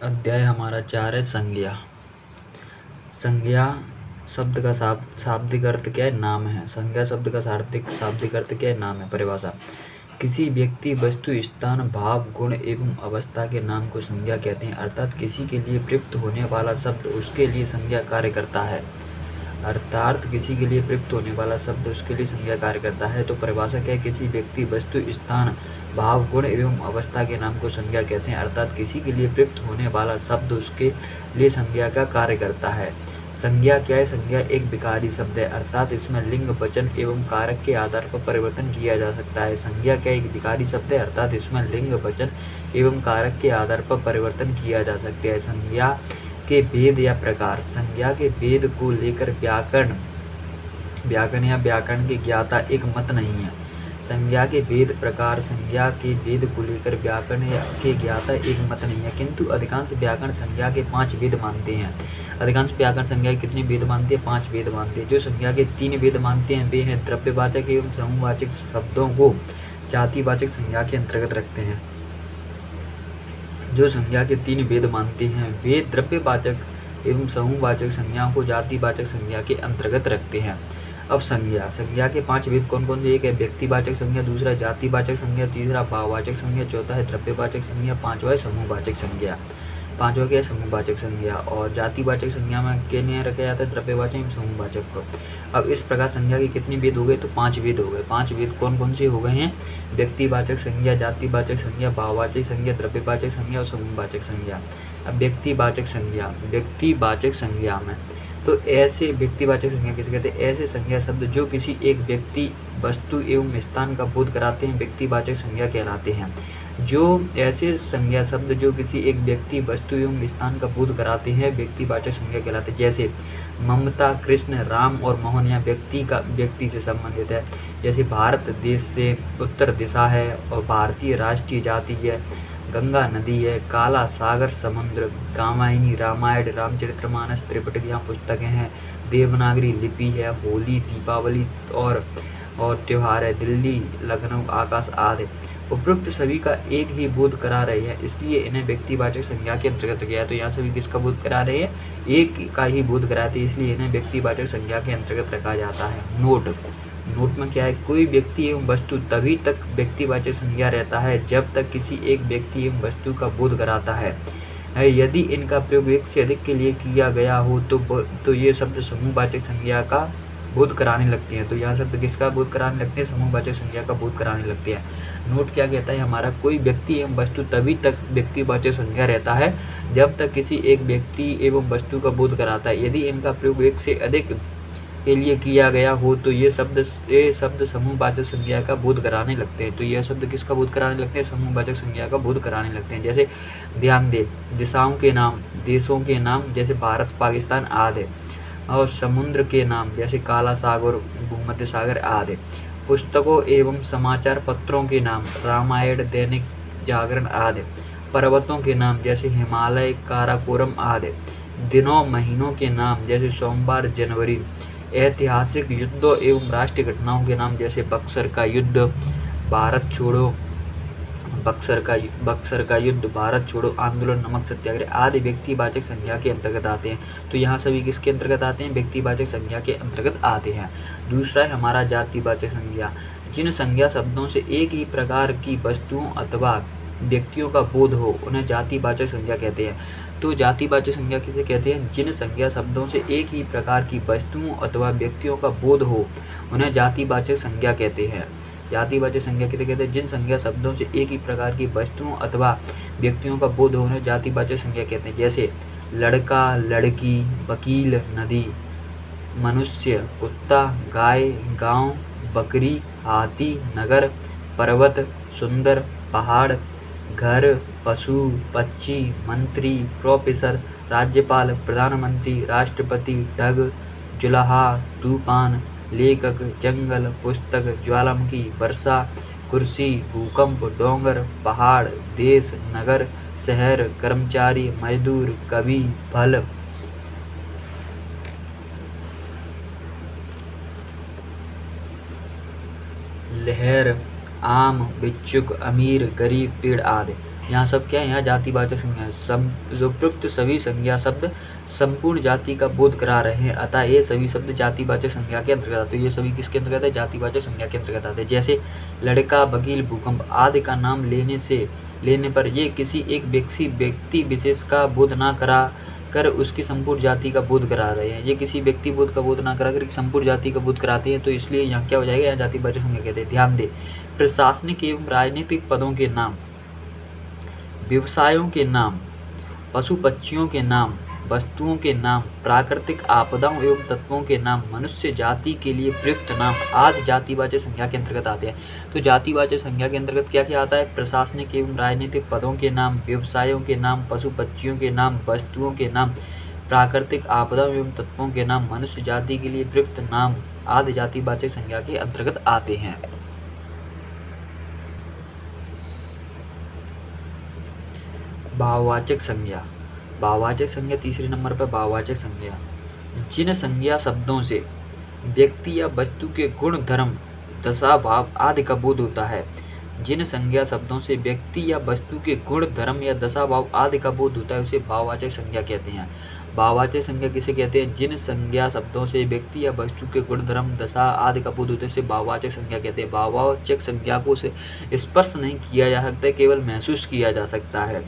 अध्याय हमारा 4 है संज्ञा। संज्ञा शब्द का शाब्दिक अर्थ क्या है? नाम है। संज्ञा शब्द का शाब्दिक अर्थ क्या है? नाम है। परिभाषा: किसी व्यक्ति, वस्तु, स्थान, भाव, गुण एवं अवस्था के नाम को संज्ञा कहते हैं। अर्थात किसी के लिए प्रयुक्त होने वाला शब्द उसके लिए संज्ञा कार्य करता है। तो परिभाषा क्या है? किसी व्यक्ति, वस्तु, स्थान, भाव, गुण एवं अवस्था के नाम को संज्ञा कहते हैं। अर्थात किसी के लिए प्रयुक्त होने वाला शब्द उसके लिए संज्ञा का कार्य करता है। संज्ञा क्या है? संज्ञा एक विकारी शब्द है, अर्थात इसमें लिंग, वचन एवं कारक के आधार पर परिवर्तन किया जा सकता है। संज्ञा क्या एक विकारी शब्द है, अर्थात इसमें लिंग, वचन एवं कारक के आधार पर परिवर्तन किया जा सकता है। संज्ञा के भेद या प्रकार: संज्ञा के भेद को लेकर व्याकरण या व्याकरण के ज्ञाता एक मत नहीं है। संज्ञा के भेद प्रकार: संज्ञा के भेद को लेकर व्याकरण के ज्ञाता एक मत नहीं है, किंतु अधिकांश व्याकरण संज्ञा के 5 भेद मानते हैं। अधिकांश व्याकरण संज्ञा के कितने भेद मानते हैं? 5 भेद मानते हैं। जो संज्ञा के 3 भेद मानते हैं वे हैं द्रव्यवाचक एवं समूहवाचक शब्दों को जातिवाचक संज्ञा के अंतर्गत रखते हैं। जो संज्ञा के 3 भेद मानते हैं वे द्रव्यवाचक एवं समूहवाचक संज्ञाओं को जातिवाचक संज्ञा के अंतर्गत रखते हैं। अब संज्ञा के 5 भेद कौन कौन से? एक है व्यक्तिवाचक संज्ञा, दूसरा जातिवाचक संज्ञा, तीसरा भाववाचक संज्ञा, चौथा है द्रव्यवाचक संज्ञा, पांचवा है समूहवाचक संज्ञा। पांचवा क्या है? समूहवाचक संज्ञा। और जातिवाचक संज्ञा में किन्हें रखा जाता है? द्रव्यवाचक एवं समूहवाचक को। अब इस प्रकार संज्ञा के कितने भेद हो गए? तो 5 भेद हो गए। 5 भेद कौन कौन से हो गए हैं? व्यक्तिवाचक संज्ञा, जातिवाचक संज्ञा, भाववाचक संज्ञा, द्रव्यवाचक संज्ञा और समूहवाचक संज्ञा। अब व्यक्तिवाचक संज्ञा में तो ऐसे व्यक्तिवाचक संज्ञा किसे कहते हैं? ऐसे संज्ञा शब्द जो किसी एक व्यक्ति, वस्तु एवं स्थान का बोध कराते हैं व्यक्तिवाचक संज्ञा कहलाते हैं। जो ऐसे संज्ञा शब्द जो किसी एक व्यक्ति, वस्तु एवं स्थान का बोध कराते हैं व्यक्तिवाचक संज्ञा कहलाते हैं। जैसे ममता, कृष्ण, राम और मोहन यहाँ व्यक्ति से संबंधित है। जैसे भारत देश से उत्तर दिशा है और भारतीय राष्ट्रीय जाति है, गंगा नदी है, काला सागर समुद्र, कामायनी, रामायण, रामचरितमानस, त्रिपिटक यहाँ पुस्तकें हैं, देवनागरी लिपि है, होली, दीपावली और त्योहार है, दिल्ली, लखनऊ, आकाश आदि। उपरोक्त सभी का एक ही बोध करा रहे हैं, इसलिए इन्हें व्यक्तिवाचक संज्ञा के अंतर्गत किया है। तो यहाँ सभी किसका बोध करा रहे हैं? एक का ही बोध कराते हैं, इसलिए इन्हें व्यक्तिवाचक संज्ञा के अंतर्गत रखा जाता है। नोट में क्या है? कोई व्यक्ति एवं वस्तु तभी तक व्यक्तिवाचक संज्ञा रहता है जब तक किसी एक व्यक्ति एवं वस्तु का बोध कराता है। यदि इनका प्रयोग एक से अधिक के लिए किया गया हो तो ये शब्द समूहवाचक संज्ञा का बोध कराने लगते हैं। तो यहाँ शब्द किसका बोध कराने लगते हैं? समूहवाचक संज्ञा का बोध कराने लगते हैं। नोट क्या कहता है हमारा? कोई व्यक्ति एवं वस्तु तभी तक व्यक्तिवाचक संज्ञा रहता है जब तक किसी एक व्यक्ति एवं वस्तु का बोध कराता है। यदि इनका प्रयोग एक से अधिक के लिए किया गया हो तो ये शब्द समूहवाचक संज्ञा का बोध कराने लगते हैं। तो यह शब्द किसका बोध कराने लगते हैं? समूहवाचक संज्ञा का बोध कराने लगते हैं। जैसे ध्यान दे, दिशाओं के नाम, देशों के नाम जैसे भारत, पाकिस्तान आदि, और समुद्र के नाम जैसे काला सागर, भूमध्य सागर आदि। पुस्तकों एवं समाचार पत्रों के नाम रामायण, दैनिक जागरण आदि। पर्वतों के नाम जैसे हिमालय, काराकोरम आदि। दिनों, महीनों के नाम जैसे सोमवार, जनवरी। ऐतिहासिक युद्धों एवं राष्ट्रीय घटनाओं के नाम जैसे बक्सर का युद्ध, भारत छोड़ो आंदोलन, नमक सत्याग्रह आदि व्यक्तिवाचक संज्ञा के अंतर्गत आते हैं। तो यहाँ सभी किसके अंतर्गत आते हैं? व्यक्तिवाचक संज्ञा के अंतर्गत आते हैं। दूसरा है हमारा जातिवाचक संज्ञा। जिन संज्ञा शब्दों से एक ही प्रकार की वस्तुओं अथवा व्यक्तियों का बोध हो उन्हें जातिवाचक संज्ञा कहते हैं। तो जातिवाचक संज्ञा किसे कहते हैं? जिन संज्ञा शब्दों से एक ही प्रकार की वस्तुओं अथवा व्यक्तियों का बोध हो उन्हें जातिवाचक संज्ञा कहते हैं। जातिवाचक संज्ञा किसे कहते हैं? जिन संज्ञा शब्दों से एक ही प्रकार की वस्तुओं अथवा व्यक्तियों का बोध हो उन्हें जातिवाचक संज्ञा कहते हैं। जैसे लड़का, लड़की, वकील, नदी, मनुष्य, कुत्ता, गाय, गांव, बकरी, हाथी, नगर, पर्वत, सुंदर, पहाड़, घर, पशु, पक्षी, मंत्री, प्रोफेसर, राज्यपाल, प्रधानमंत्री, राष्ट्रपति, ढग, जुलाहा, तूफान, लेखक, जंगल, पुस्तक, ज्वालामुखी, वर्षा, कुर्सी, भूकंप, डोंगर, पहाड़, देश, नगर, शहर, कर्मचारी, मजदूर, कवि, फल, लहर, आम, भिक्षुक, अमीर, गरीब, पेड़ आदि। यहाँ सब क्या है, यहाँ जातिवाचक संज्ञा है। जो उपयुक्त सभी संज्ञा शब्द संपूर्ण जाति का बोध करा रहे हैं, अतः ये सभी शब्द जातिवाचक संज्ञा के अंतर्गत आते हैं। ये सभी किसके अंतर्गत है, जातिवाचक संज्ञा के अंतर्गत आते हैं। जैसे लड़का, बघील, भूकंप आदि का नाम लेने पर ये किसी एक व्यक्ति विशेष का बोध ना करा कर उसकी संपूर्ण जाति का बोध करा रहे हैं। ये किसी व्यक्ति बोध का बोध ना करा कर संपूर्ण जाति का बोध कराते हैं, तो इसलिए यहाँ क्या हो जाएगा, यहाँ जातिवाचक संज्ञा कहते हैं। ध्यान दे, प्रशासनिक एवं राजनीतिक पदों के नाम, व्यवसायों के नाम, पशु पक्षियों के नाम, वस्तुओं के नाम, प्राकृतिक आपदाओं एवं तत्वों के नाम, मनुष्य जाति के लिए प्रयुक्त नाम आदि जातिवाचक संज्ञा के अंतर्गत आते हैं। तो जातिवाचक संज्ञा के अंतर्गत क्या क्या आता है, प्रशासनिक एवं राजनीतिक पदों के नाम, व्यवसायों के नाम, पशु पक्षियों के नाम, वस्तुओं के नाम, प्राकृतिक आपदाओं एवं तत्वों के नाम, मनुष्य जाति के लिए प्रयुक्त नाम आदि जातिवाचक संज्ञा के अंतर्गत आते हैं। भाववाचक संज्ञा, भाववाचक संज्ञा तीसरे नंबर पर भाववाचक संज्ञा, जिन संज्ञा शब्दों से व्यक्ति या वस्तु के गुण, धर्म, दशा, भाव आदि का बोध होता है। जिन संज्ञा शब्दों से व्यक्ति या वस्तु के गुण, धर्म या दशा, भाव आदि का बोध होता है उसे भाववाचक संज्ञा कहते हैं। भाववाचक संज्ञा किसे कहते हैं, जिन संज्ञा शब्दों से व्यक्ति या वस्तु के गुण, धर्म, दशा आदि का बोध होता है उसे भाववाचक संज्ञा कहते हैं। भाववाचक संज्ञा को स्पर्श नहीं किया जा सकता, केवल महसूस किया जा सकता है,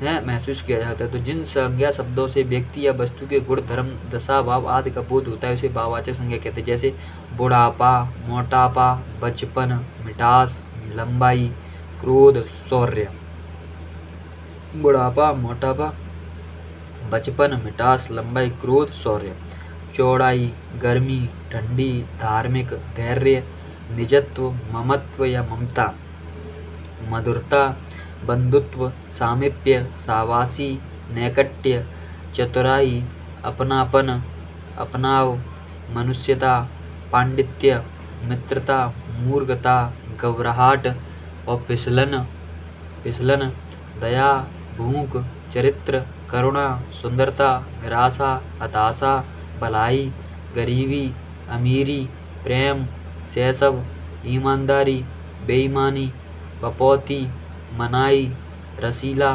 महसूस किया जाता है। तो जिन संज्ञा शब्दों से व्यक्ति या वस्तु के गुण, धर्म, दशा, भाव आदि का बोध होता है उसे भाववाचक संज्ञा कहते हैं। जैसे बुढ़ापा, मोटापा, बचपन, मिठास, लंबाई, क्रोध, शौर्य। बुढ़ापा, मोटापा, बचपन, मिठास, लंबाई, क्रोध, शौर्य। चौड़ाई, गर्मी, ठंडी, धार्मिक, धैर्य, निजत्व, ममत्व या ममता, मधुरता, बंधुत्व, सामीप्य, सावासी, नैकट्य, चतुराई, अपनापन, अपनाव, मनुष्यता, पांडित्य, मित्रता, मूर्खता, घबराहट और फिसलन, दया, भूख, चरित्र, करुणा, सुंदरता, निराशा, हताशा, भलाई, गरीबी, अमीरी, प्रेम, शैशव, ईमानदारी, बेईमानी, बपौती, मनाई, रसीला,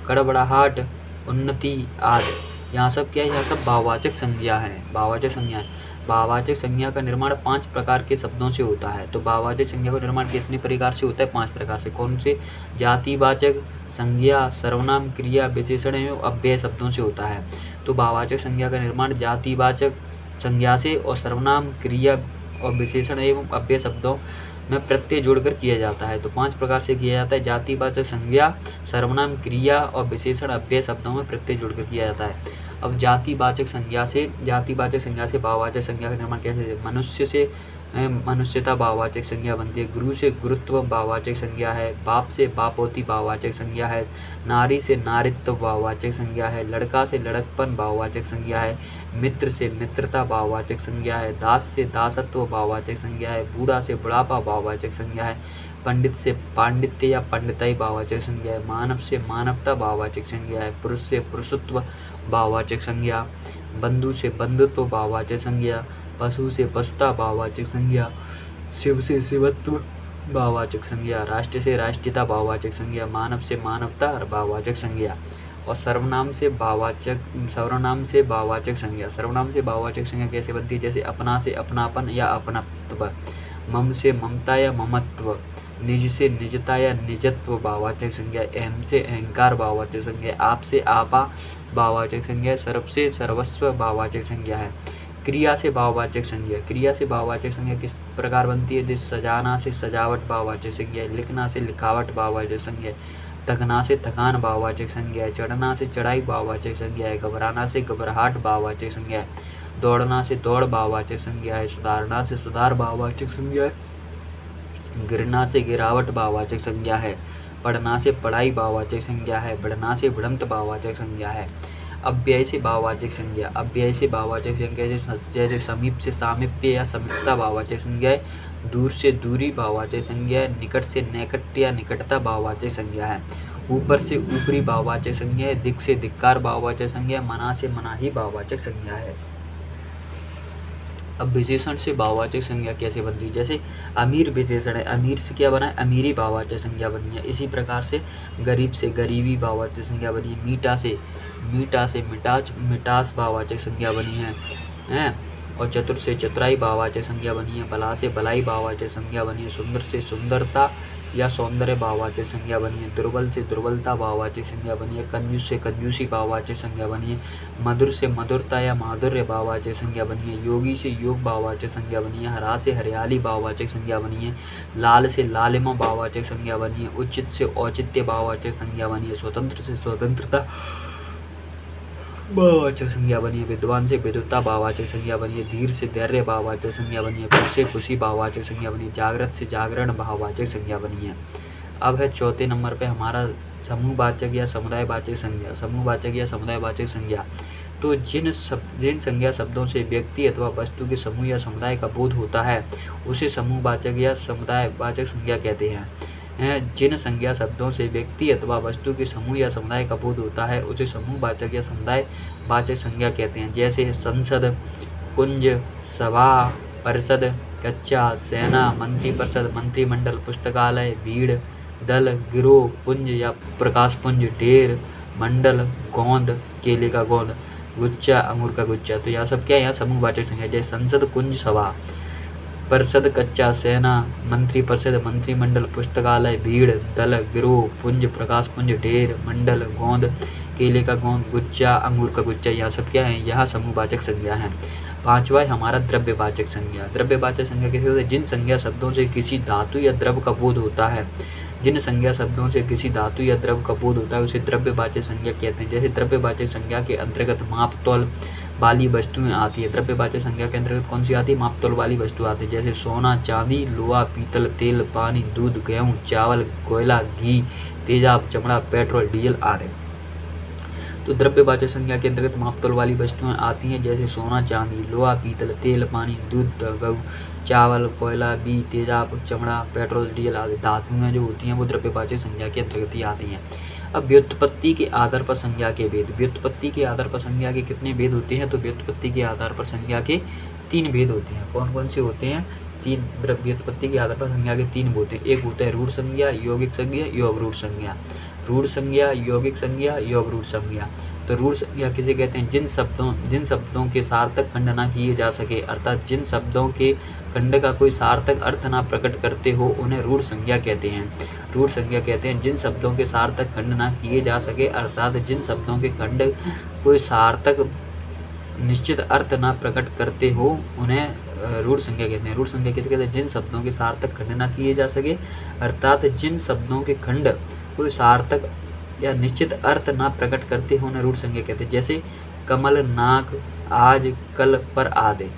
कड़बड़ाहट, उन्नति आदि। यहाँ सब क्या है, यहाँ सब भाववाचक संज्ञा है, भाववाचक संज्ञा है। भाववाचक संज्ञा का निर्माण 5 प्रकार के शब्दों से होता है। तो भाववाचक संज्ञा का निर्माण कितने प्रकार से होता है, 5 प्रकार से। कौन से, जातिवाचक संज्ञा, सर्वनाम, क्रिया, विशेषण एवं अव्यय शब्दों से होता है। तो भाववाचक संज्ञा का निर्माण जातिवाचक संज्ञा से और सर्वनाम, क्रिया और विशेषण एवं अव्यय शब्दों में प्रत्यय जोड़कर किया जाता है। तो 5 प्रकार से किया जाता है, जातिवाचक संज्ञा, सर्वनाम, क्रिया और विशेषण अव्यय शब्दों में प्रत्यय जोड़कर किया जाता है। अब जातिवाचक संज्ञा से भाववाचक संज्ञा का निर्माण कैसे, मनुष्य से मनुष्यता भाववाचक संज्ञा बनती है, गुरु से गुरुत्व भाववाचक संज्ञा है, बाप से बापौती भाववाचक संज्ञा है, नारी से नारित्व भाववाचक संज्ञा है, लड़का से लड़कपन भाववाचक संज्ञा है, मित्र से मित्रता भाववाचक संज्ञा है, दास से दासत्व भाववाचक संज्ञा है, बूढ़ा से बुढ़ापा भाववाचक संज्ञा है, पंडित से पांडित्य या पंडिताई भाववाचक संज्ञा है, मानव से मानवता भाववाचक संज्ञा है, पुरुष से पुरुषत्व भाववाचक संज्ञा, बंधु से बंधुत्व भाववाचक संज्ञा, पशु से पशुता भाववाचक संज्ञा, शिव से शिवत्व भाववाचक संज्ञा, राष्ट्र से राष्ट्रीयता भाववाचक संज्ञा, मानव से मानवता और भाववाचक संज्ञा। और सर्वनाम से भाववाचक संज्ञा कैसे बनती है, जैसे अपना से अपनापन या अपनत्व, मम से ममता या ममत्व, निज से निजता या निजत्व भाववाचक संज्ञा, अहम से अहंकार भाववाचक संज्ञा, आप से आपा भाववाचक संज्ञा, सर्व से सर्वस्व भाववाचक संज्ञा है। क्रिया से भाववाचक संज्ञा किस प्रकार बनती है, जैसे सजाना से सजावट भाववाचक संज्ञा, लिखना से लिखावट भाववाचक संज्ञा, थकना से थकान भाववाचक संज्ञा है, चढ़ना से चढ़ाई भाववाचक संज्ञा है, घबराना से घबराहट भाववाचक संज्ञा है, दौड़ना से दौड़ भाववाचक संज्ञा है, सुधारना से सुधार भाववाचक संज्ञा है, गिरना से गिरावट भाववाचक संज्ञा है, पढ़ना से पढ़ाई भाववाचक संज्ञा है, बढ़ना से बढ़ंत भाववाचक संज्ञा है। अव्यय से भाववाचक संज्ञा जैसे समीप से सामीप्य या समीपता भाववाचक संज्ञा है, दूर से दूरी भाववाचक संज्ञा है, निकट से नैकट्य या निकटता भाववाचक संज्ञा है, ऊपर से ऊपरी भाववाचक संज्ञा है, दिक् से धिक्कार भाववाचक संज्ञा है, मना से मनाही भाववाचक संज्ञा है। अब विशेषण से भाववाचक संज्ञा कैसे बनती है? जैसे अमीर विशेषण है, अमीर से क्या बना है? अमीरी भाववाचक संज्ञा बनी है। इसी प्रकार से गरीब से गरीबी भाववाचक संज्ञा बनी है। मीठा से मिठास भाववाचक संज्ञा बनी है। और चतुर से चतुराई भाववाचक संज्ञा बनी है। भला से भलाई भाववाचक संज्ञा बनी है। सुंदर से सुंदरता या सौंदर्य भाववाचक संज्ञा बनी है। दुर्बल से दुर्बलता भाववाचक संज्ञा बनी है। कंजूस से कंजूसी भाववाचक संज्ञा बनी है। मधुर से मधुरता या माधुर्य भाववाचक संज्ञा बनी है। योगी से योग भाववाचक संज्ञा बनी है। हरा से हरियाली भाववाचक संज्ञा बनी है। लाल से लालिमा भाववाचक संज्ञा बनी है। उचित से औचित्य भाववाचक संज्ञा बनी है। स्वतंत्र से स्वतंत्रता भाववाचक संज्ञा बनी है। विद्वान से विद्वता भाववाचक संज्ञा बनी है। धीर से धैर्य भाववाचक संज्ञा बनी है। खुश से खुशी भाववाचक संज्ञा बनी है। जागृत से जागरण भाववाचक संज्ञा बनी है। अब है चौथे नंबर पे हमारा समूहवाचक या समुदायवाचक संज्ञा। समूहवाचक या समुदायवाचक संज्ञा तो जिन संज्ञा शब्दों से व्यक्ति अथवा वस्तु के समूह या समुदाय का बोध होता है उसे समूहवाचक या समुदायवाचक संज्ञा कहते हैं। जिन संज्ञा शब्दों से व्यक्ति अथवा वस्तु के समूह या समुदाय का बोध होता है उसे समूहवाचक या समुदायवाचक संज्ञा कहते हैं। जैसे संसद, कुंज, सभा, परिषद, कक्षा, सेना, मंत्रिपरिषद, मंत्रिमंडल, पुस्तकालय, भीड़, दल, गिरोह, पुंज या प्रकाश पुंज, ढेर, मंडल, गोंद, केले का गोंद, गुच्छा, अंगूर का गुच्छा। तो यहाँ सब क्या है? यहाँ समूहवाचक संज्ञा। जैसे संसद, कुंज, सभा, परिषद, कक्षा, सेना, मंत्रिपरिषद, मंत्रिमंडल, पुस्तकालय, भीड़, दल, गिरोह, पुंज, प्रकाश पुंज, ढेर, मंडल, गोंद, केले का गोंद, गुच्छा, अंगूर का गुच्छा। यहाँ सब क्या है? यहाँ समूहवाचक संज्ञा है। पांचवा है हमारा द्रव्यवाचक संज्ञा। द्रव्यवाचक संज्ञा कैसे होती है? जिन संज्ञा शब्दों से किसी धातु या द्रव्य का बोध होता है, जिन संज्ञा शब्दों से किसी धातु या द्रव्य का बोध होता है उसे द्रव्यवाचक संज्ञा कहते हैं। जैसे द्रव्यवाचक संज्ञा के अंतर्गत माप तौल वाली वस्तुएं आती है। द्रव्यवाचक संज्ञा के अंतर्गत कौन सी आती है? माप तौल वाली वस्तु आती है। जैसे सोना, चांदी, लोहा, पीतल, तेल, पानी, दूध, गेहूं, चावल, कोयला, घी, तेजाब, चमड़ा, पेट्रोल, डीजल आदि। तो द्रव्यवाचक संज्ञा के अंतर्गत माप तौल वाली वस्तुएं आती हैं। जैसे सोना, चांदी, लोहा, पीतल, तेल, पानी, दूध, गेहूं, चावल, कोयला, घी, तेजाब, चमड़ा, पेट्रोल, डीजल आदि धातुएं जो होती हैं वो द्रव्यवाचक संज्ञा के अंतर्गत ही आती हैं। अब व्युत्पत्ति के आधार पर संज्ञा के भेद। व्युत्पत्ति के आधार पर संज्ञा के कितने भेद होते हैं? तो व्युत्पत्ति के आधार पर संज्ञा के 3 भेद होते हैं। कौन कौन से होते हैं? 3 व्युत्पत्ति के आधार पर संज्ञा के 3 होते हैं। एक होता है रूढ़ संज्ञा, यौगिक संज्ञा, योग रूढ़ संज्ञा। रूढ़ संज्ञा, यौगिक संज्ञा, योग रूढ़ संज्ञा। तो रूढ़ संज्ञा किसे कहते हैं? जिन शब्दों के सार्थक खंड ना किए जा सके, अर्थात जिन शब्दों के खंड का कोई सार्थक अर्थ ना प्रकट करते हो उन्हें रूढ़ संज्ञा कहते हैं। रूढ़ संज्ञा कहते हैं जिन शब्दों के सार्थक खंड ना किए जा सके, अर्थात जिन शब्दों के खंड कोई सार्थक निश्चित अर्थ ना प्रकट करते हो उन्हें रूढ़ संज्ञा कहते हैं। रूढ़ संज्ञा किसे कहते हैं? जिन शब्दों के सार्थक खंड ना किए जा सके, अर्थात जिन शब्दों के खंड कोई सार्थक या निश्चित अर्थ ना प्रकट करते हो उन्हें रूढ़ संज्ञा कहते हैं। जैसे कमल, नाक, आज, कल, पर आदि।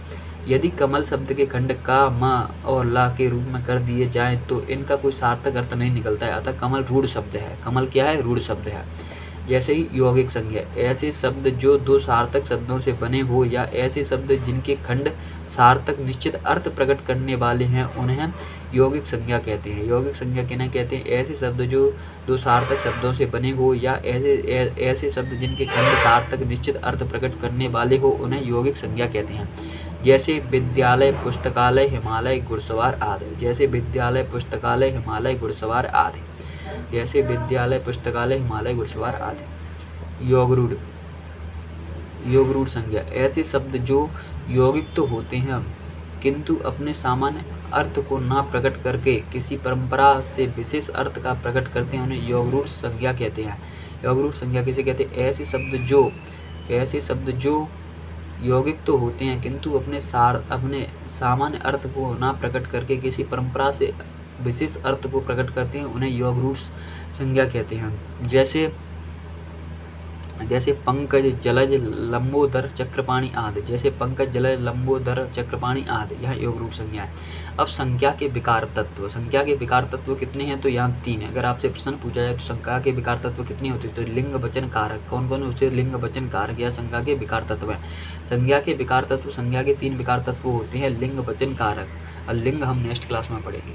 यदि कमल शब्द के खंड का, म और ला के रूप में कर दिए जाएं तो इनका कोई सार्थक अर्थ नहीं निकलता है, अतः कमल रूढ़ शब्द है। कमल क्या है? रूढ़ शब्द है। जैसे ही यौगिक संज्ञा, ऐसे शब्द जो 2 सार्थक शब्दों से बने हो या ऐसे शब्द जिनके खंड सार्थक निश्चित अर्थ प्रकट करने वाले हैं उन्हें यौगिक संज्ञा कहते हैं। यौगिक संज्ञा किन्हें कहते हैं? ऐसे शब्द जो 2 सार्थक शब्दों से बने हो या ऐसे शब्द जिनके खंड सार्थक निश्चित अर्थ प्रकट करने वाले हो उन्हें यौगिक संज्ञा कहते हैं। जैसे विद्यालय, पुस्तकालय, हिमालय, घुड़सवार आदि। जैसे विद्यालय, पुस्तकालय, हिमालय, घुड़सवार आदि। जैसे विद्यालय, पुस्तकालय, हिमालय, घुड़सवार आदि। योग रूढ़ संज्ञा, ऐसे शब्द जो यौगिक तो होते हैं किंतु अपने सामान्य अर्थ को ना प्रकट करके किसी परंपरा से विशेष अर्थ का प्रकट करते हैं उन्हें योग रूढ़ संज्ञा कहते हैं। योग रूढ़ संज्ञा किसे कहते हैं? ऐसे शब्द जो यौगिक तो होते हैं किंतु अपने सामान्य अर्थ को ना प्रकट करके किसी परंपरा से विशेष अर्थ को प्रकट करते हैं उन्हें योग रूढ़ संज्ञा कहते हैं। जैसे पंकज, जलज, लंबोदर, चक्रपाणी आदि। जैसे पंकज, जलज, लंबोदर, चक्रपाणी आदि, यह योग रूढ़ संज्ञा है। अब संज्ञा के विकार तत्व। संज्ञा के विकार तत्व कितने हैं? तो यहाँ 3 है। अगर आपसे प्रश्न पूछा जाए तो संज्ञा के विकार तत्व कितने होते हैं? तो लिंग, वचन, कारक। कौन कौन उसे लिंग, वचन, कारक या संज्ञा के विकार तत्व है? संज्ञा के विकार तत्व, संज्ञा के 3 विकार तत्व होते हैं, लिंग, वचन, कारक। और लिंग हम नेक्स्ट क्लास में पढ़ेंगे।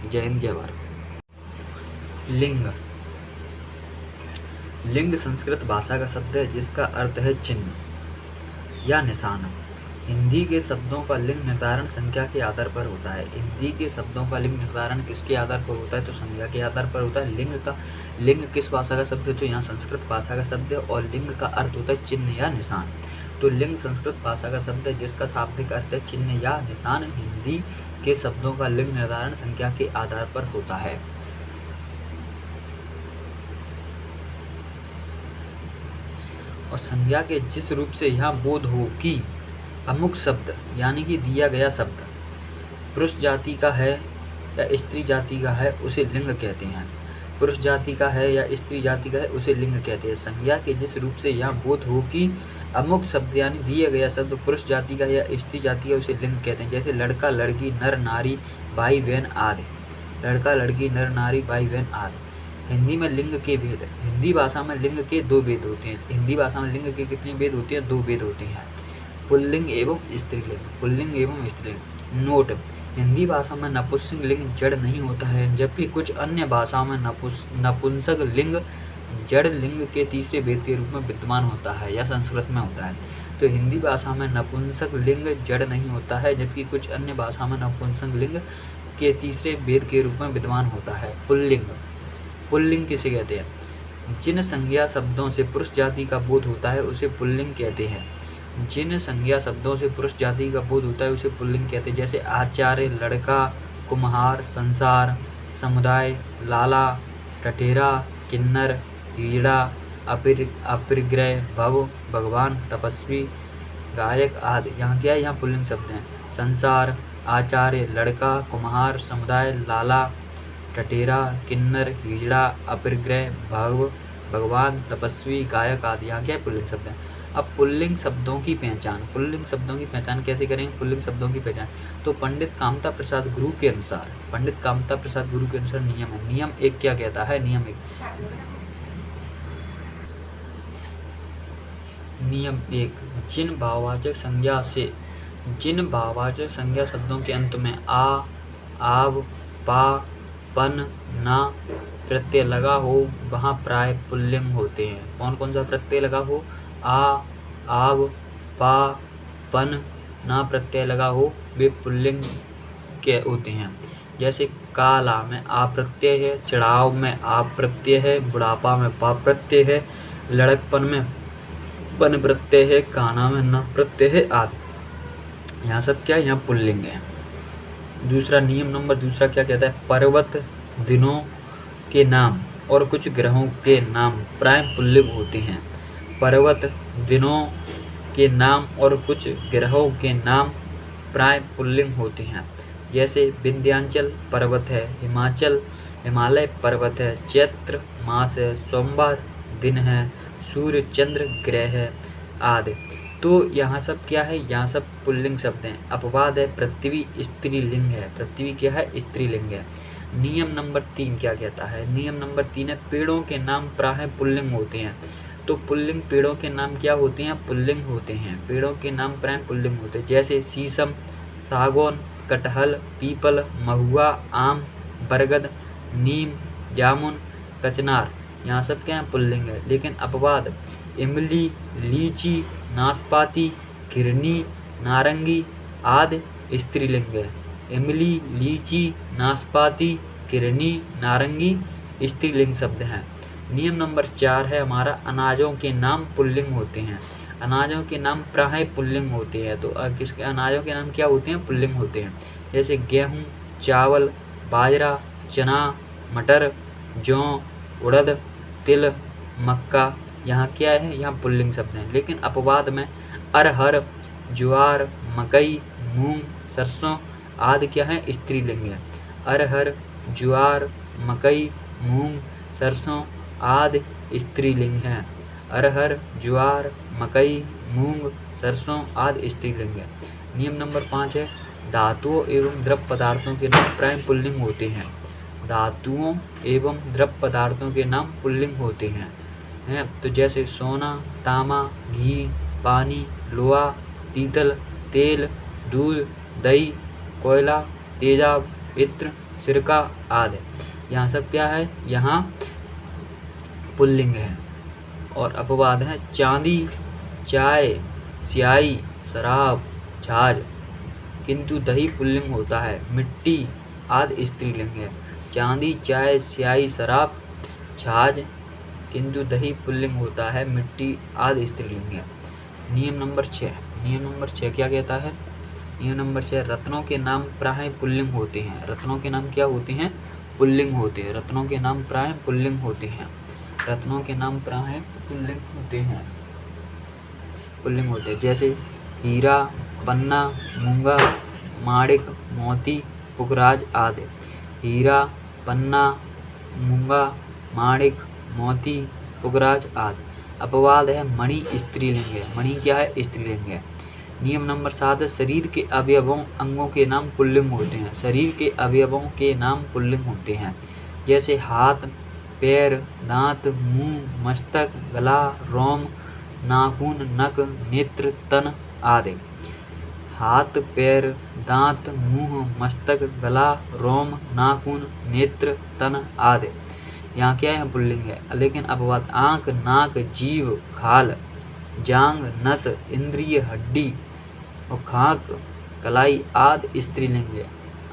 जय हिंद, जय भारत। लिंग संस्कृत भाषा का शब्द है जिसका अर्थ है चिन्ह या निशान। हिंदी के शब्दों का लिंग निर्धारण संख्या के आधार पर होता है। हिंदी के शब्दों का लिंग निर्धारण किसके आधार पर होता है? तो संज्ञा के आधार पर होता है। लिंग किस भाषा का शब्द है? तो यहाँ संस्कृत भाषा का शब्द है और लिंग का अर्थ होता है चिन्ह या निशान। तो लिंग संस्कृत भाषा का शब्द है जिसका शाब्दिक अर्थ है चिन्ह या निशान। हिंदी के शब्दों का लिंग निर्धारण संख्या के आधार पर होता है। और संज्ञा के जिस रूप से यहाँ बोध हो कि अमुक शब्द यानी कि दिया गया शब्द पुरुष जाति का है या स्त्री जाति का है उसे लिंग कहते हैं। पुरुष जाति का है या स्त्री जाति का है उसे लिंग कहते हैं। संज्ञा के जिस रूप से यहाँ बोध हो कि अमुक शब्द यानी दिया गया शब्द पुरुष जाति का या स्त्री जाति का उसे लिंग कहते हैं। जैसे लड़का लड़की नर नारी भाई बहन आदि। लड़का लड़की नर नारी भाई बहन आदि। हिंदी में लिंग के भेद। हिंदी भाषा में लिंग के 2 भेद होते हैं। हिंदी भाषा में लिंग के कितने भेद होते हैं? 2 भेद होते हैं, पुल्लिंग एवं स्त्रीलिंग। पुल्लिंग एवं स्त्रीलिंग। नोट: हिंदी भाषा में नपुंसक लिंग जड़ नहीं होता है, जबकि कुछ अन्य भाषाओं में नपुंसक लिंग जड़ लिंग के तीसरे भेद के रूप में विद्यमान होता है या संस्कृत में होता है। तो हिंदी भाषा में नपुंसक लिंग जड़ नहीं होता है, जबकि कुछ अन्य भाषा में नपुंसक लिंग के तीसरे भेद के रूप में विद्यमान होता है। पुल्लिंग। पुल्लिंग किसे कहते हैं? जिन संज्ञा शब्दों से पुरुष जाति का बोध होता है उसे पुल्लिंग कहते हैं। जिन संज्ञा शब्दों से पुरुष जाति का बोध होता है उसे पुल्लिंग कहते हैं। जैसे आचार्य, लड़का, कुम्हार, संसार, समुदाय, लाला, टटेरा, किन्नर, हीड़ा, अपरिग्रह, भव, भगवान, तपस्वी, गायक आदि। यहाँ क्या है? यहाँ पुल्लिंग शब्द हैं। संसार, आचार्य, लड़का, कुम्हार, समुदाय, लाला, टटेरा, किन्नर, हीड़ा, अपरिग्रह, भव, भगवान, तपस्वी, गायक आदि। यहाँ क्या है? पुल्लिंग शब्द हैं। अब पुल्लिंग शब्दों की पहचान। पुल्लिंग शब्दों की पहचान कैसे करेंगे? पुल्लिंग शब्दों की पहचान तो पंडित कामता प्रसाद गुरु के अनुसार नियम है। नियम 1 क्या कहता है? नियम 1: जिन भाववाचक संज्ञा शब्दों के अंत में आ, आव, पा, पन, ना प्रत्यय लगा हो वहाँ प्राय पुल्लिंग होते हैं। कौन कौन सा प्रत्यय लगा हो? आ, आव, पा, पन, ना प्रत्यय लगा हो वे पुल्लिंग के होते हैं। जैसे काला में आ प्रत्यय है, चढ़ाव में आ प्रत्यय है, बुढ़ापा में पा प्रत्यय है, लड़कपन में पन प्रत्यय है, काना में ना प्रत्यय है आदि। यहाँ सब क्या है? यहाँ पुल्लिंग है। नियम नंबर 2 क्या कहता है? पर्वत, दिनों के नाम और कुछ ग्रहों के नाम प्राय पुल्लिंग होते हैं। पर्वत, दिनों के नाम और कुछ ग्रहों के नाम प्राय पुल्लिंग होते हैं। जैसे विंध्याचल पर्वत है, हिमालय पर्वत है, चैत्र मास है, सोमवार दिन है, सूर्य चंद्र ग्रह है आदि। तो यहाँ सब क्या है? यहाँ सब पुल्लिंग शब्द हैं। अपवाद है पृथ्वी स्त्रीलिंग है। पृथ्वी क्या है? स्त्रीलिंग है। नियम नंबर 3 क्या कहता है? नियम नंबर 3 है पेड़ों के नाम प्राय पुल्लिंग होते हैं। तो पुल्लिंग पेड़ों के नाम क्या होते हैं? पुल्लिंग होते हैं। पेड़ों के नाम प्राय पुल्लिंग होते हैं। जैसे शीशम, सागौन, कटहल, पीपल, महुआ, आम, बरगद, नीम, जामुन, कचनार। यहाँ सब क्या है? पुल्लिंग है। लेकिन अपवाद इमली, लीची, नाशपाती, किरनी, नारंगी आदि स्त्रीलिंग है। इमली, लीची, नाशपाती, किरनी, नारंगी स्त्रीलिंग शब्द हैं। नियम नंबर 4 है हमारा अनाजों के नाम पुल्लिंग होते हैं। अनाजों के नाम प्राय पुल्लिंग होते हैं। तो किसके अनाजों के नाम क्या होते हैं? पुल्लिंग होते हैं। जैसे गेहूँ, चावल, बाजरा, चना, मटर, जौ, उड़द, तिल, मक्का। यहाँ क्या है? यहाँ पुल्लिंग शब्द हैं। लेकिन अपवाद में अरहर, ज्वार, मकई, मूंग, सरसों आदि क्या है? स्त्रीलिंग है। अरहर, ज्वार, मकई, मूंग, सरसों आदि स्त्रीलिंग हैं। अरहर, ज्वार, मकई, मूंग, सरसों आदि स्त्रीलिंग है। नियम नंबर 5 है धातुओं एवं द्रव पदार्थों के नाम प्राय पुल्लिंग होते हैं। धातुओं एवं द्रव पदार्थों के नाम पुल्लिंग होते हैं। तो जैसे सोना, तांबा, घी, पानी, लोहा, पीतल, तेल, दूध, दही, कोयला, तेजाब, इत्र, सिरका आदि। यहाँ सब क्या है? यहाँ पुल्लिंग है। और अपवाद है चांदी, चाय, स्याही, शराब, छाछ किंतु दही पुल्लिंग होता है। मिट्टी आदि स्त्रीलिंग है। चांदी, चाय, स्याही, शराब। छाछ किंतु दही पुल्लिंग होता है, मिट्टी आदि स्त्रीलिंग है। नियम नंबर 6 क्या कहता है? नियम नंबर 6, रत्नों के नाम प्राय पुल्लिंग होते हैं। रत्नों के नाम क्या होते हैं? पुल्लिंग होते हैं। रत्नों के नाम प्राय पुल्लिंग होते हैं। रत्नों के नाम प्राय पुल्लिंग होते हैं। पुल्लिंग होते हैं जैसे हीरा, पन्ना, मूंगा, माणिक, मोती, पुखराज आदि। हीरा, पन्ना, मूंगा, माणिक, मोती, पुखराज आदि। अपवाद है मणि स्त्रीलिंग है। मणि क्या है? स्त्रीलिंग है। नियम नंबर 7 है, शरीर के अवयवों अंगों के नाम पुल्लिंग होते हैं। शरीर के अवयवों के नाम पुल्लिंग होते हैं जैसे हाथ, पैर, दांत, मुंह, मस्तक, गला, रोम, नाखून, नख, नेत्र, तन आदि। हाथ, पैर, दांत, मुंह, मस्तक, गला, रोम, नाखून, नेत्र, तन आदि। यहाँ क्या है? पुल्लिंग है। लेकिन अपवाद आंख, नाक, जीभ, खाल, जांग, नस, इंद्रिय, हड्डी और खाक, कलाई आदि स्त्रीलिंग है।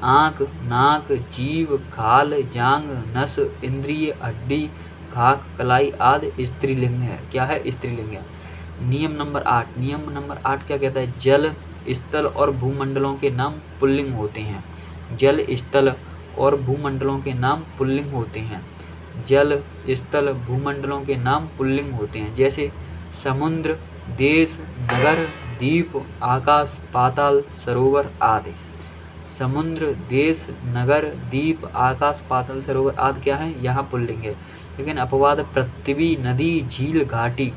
आंख, नाक, जीभ, खाल, जांग, नस, इंद्रिय, हड्डी, खाक, कलाई आदि स्त्रीलिंग है। क्या है? स्त्रीलिंग है। नियम नंबर 8 क्या कहता है? जल, स्थल और भूमंडलों के नाम पुल्लिंग होते हैं। जल, स्थल और भूमंडलों के नाम पुल्लिंग होते हैं। जल, स्थल, भूमंडलों के नाम पुल्लिंग होते हैं जैसे समुद्र, देश, नगर, द्वीप, आकाश, पाताल, सरोवर आदि। समुद्र, देश, नगर, द्वीप, आकाश, पाताल, सरोवर आदि क्या है? यहाँ पुल्लिंग है। लेकिन अपवाद पृथ्वी, नदी, झील, घाटी।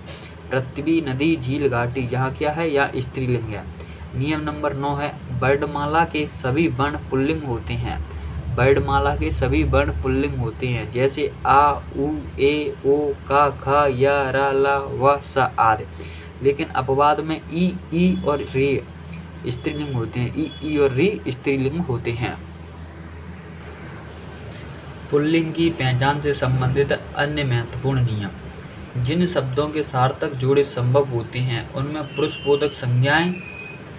पृथ्वी, नदी, झील, घाटी यहाँ क्या है? यहाँ स्त्रीलिंग है। नियम नंबर 9 है, वर्णमाला के सभी वर्ण पुल्लिंग होते हैं। वर्णमाला के सभी वर्ण पुल्लिंग होते हैं जैसे आ, उ, ए, ओ, का, ख, या, र, ल, व, स आदि। लेकिन अपवाद में ई और रे स्त्रीलिंग होते हैं। ई और रे स्त्रीलिंग होते हैं। पुल्लिंग की पहचान से संबंधित अन्य महत्वपूर्ण नियम। जिन शब्दों के सार्थक जोड़े संभव होते हैं उनमें पुरुषबोधक संज्ञाएं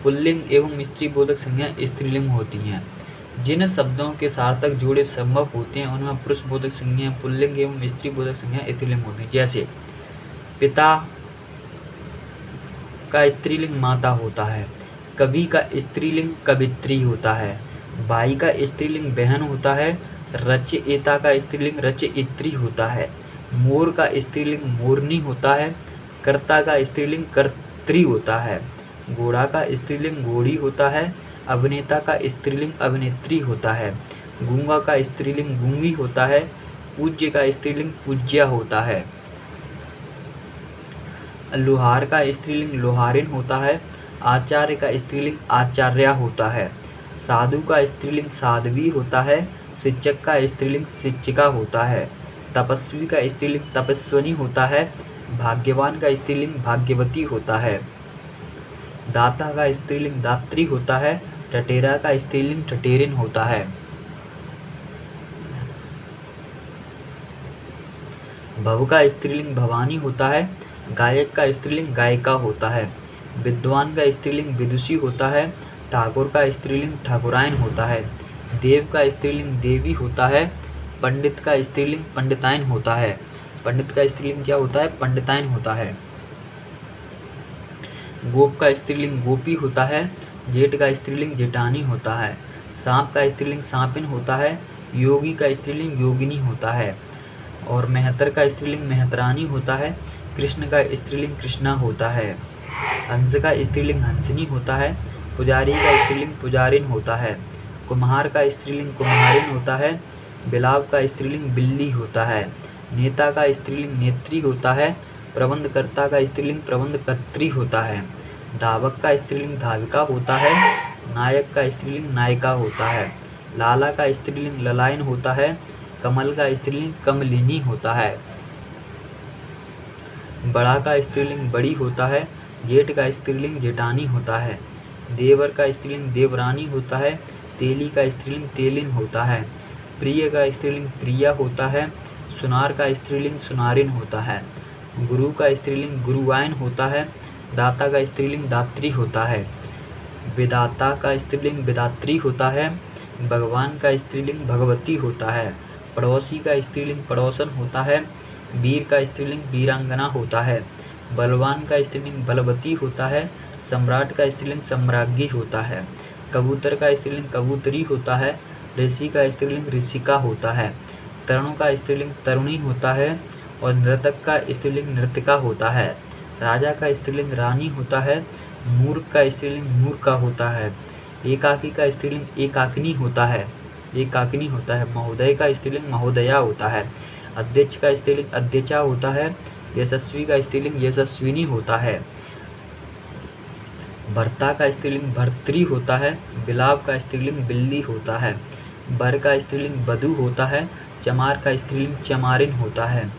पुल्लिंग एवं स्त्रीबोधक संज्ञाएं स्त्रीलिंग होती हैं। जिन शब्दों के सार्थक जोड़े संभव होते हैं उनमें पुरुषबोधक संज्ञाएं पुल्लिंग एवं स्त्रीबोधक संज्ञाएं स्त्रीलिंग होती हैं। जैसे पिता का स्त्रीलिंग माता होता है। कवि का स्त्रीलिंग कवित्री होता है। भाई का स्त्रीलिंग बहन होता है। रचयिता का स्त्रीलिंग रचयित्री होता है। मोर का स्त्रीलिंग मोरनी होता है। कर्ता का स्त्रीलिंग कर्त्री होता है। घोड़ा का स्त्रीलिंग घोड़ी होता है। अभिनेता का स्त्रीलिंग अभिनेत्री होता है। गूंगा का स्त्रीलिंग गूंगी होता है। पूज्य का स्त्रीलिंग पूज्या होता है। लोहार का स्त्रीलिंग लोहारिन होता है। आचार्य का स्त्रीलिंग आचार्या होता है। साधु का स्त्रीलिंग साध्वी होता है। शिक्षक का स्त्रीलिंग शिक्षिका होता है। तपस्वी का स्त्रीलिंग तपस्विनी होता है। भाग्यवान का स्त्रीलिंग भाग्यवती होता है। दाता का स्त्रीलिंग दात्री होता है। टटेरा का स्त्रीलिंग टटेरिन होता है। भव का स्त्रीलिंग भवानी होता है। गायक का स्त्रीलिंग गायिका होता है। विद्वान का स्त्रीलिंग विदुषी होता है। ठाकुर का स्त्रीलिंग ठाकुरायन होता है। देव का स्त्रीलिंग देवी होता है। पंडित का स्त्रीलिंग पंडितायन होता है। पंडित का स्त्रीलिंग क्या होता है? पंडितायन होता है। गोप का स्त्रीलिंग गोपी होता है। जेठ का स्त्रीलिंग जेठानी होता है। सांप का स्त्रीलिंग सांपिन होता है। योगी का स्त्रीलिंग योगिनी होता है। और मेहतर का स्त्रीलिंग मेहतरानी होता है। कृष्ण का स्त्रीलिंग कृष्णा होता है। हंस का स्त्रीलिंग हंसनी होता है। पुजारी का स्त्रीलिंग पुजारिन होता है। कुम्हार का स्त्रीलिंग कुम्हारिन होता है। बिलाव का स्त्रीलिंग बिल्ली होता है। नेता का स्त्रीलिंग नेत्री होता है। प्रबंधकर्ता का स्त्रीलिंग प्रबंधकर्त्री होता है। धावक का स्त्रीलिंग धाविका होता है। नायक का स्त्रीलिंग नायिका होता है। लाला का स्त्रीलिंग ललायन होता है। कमल का स्त्रीलिंग कमलिनी होता है। बड़ा का स्त्रीलिंग बड़ी होता है। जेठ का स्त्रीलिंग जेठानी होता है। देवर का स्त्रीलिंग देवरानी होता है। तेली का स्त्रीलिंग तेलिन होता है। प्रिय का स्त्रीलिंग प्रिया होता है। सुनार का स्त्रीलिंग सुनारिन होता है। गुरु का स्त्रीलिंग गुरुवायन होता है। दाता का स्त्रीलिंग दात्री होता है। विधाता का स्त्रीलिंग विधात्री होता है। भगवान का स्त्रीलिंग भगवती होता है। पड़ोसी का स्त्रीलिंग पड़ोसन होता है। वीर का स्त्रीलिंग वीरांगना होता है। बलवान का स्त्रीलिंग बलवती होता है। सम्राट का स्त्रीलिंग सम्राज्ञी होता है। कबूतर का स्त्रीलिंग कबूतरी होता है। ऋषि का स्त्रीलिंग ऋषिका होता है। तरुण का स्त्रीलिंग तरुणी होता है और नर्तक का स्त्रीलिंग नर्तिका होता है। राजा का स्त्रीलिंग रानी होता है। मूर्ख का स्त्रीलिंग मूर्खा होता है। एकाकी का स्त्रीलिंग एकाकिनी होता है। महोदय का स्त्रीलिंग महोदया होता है। अध्यक्ष का स्त्रीलिंग अध्यक्षा होता है। यशस्वी का स्त्रीलिंग यशस्विनी होता है। भर्ता का स्त्रीलिंग भर्तृ होता है। बिलाव का स्त्रीलिंग बिल्ली होता है। बर का स्त्रीलिंग बधू होता है। चमार का स्त्रीलिंग चमारिन होता है।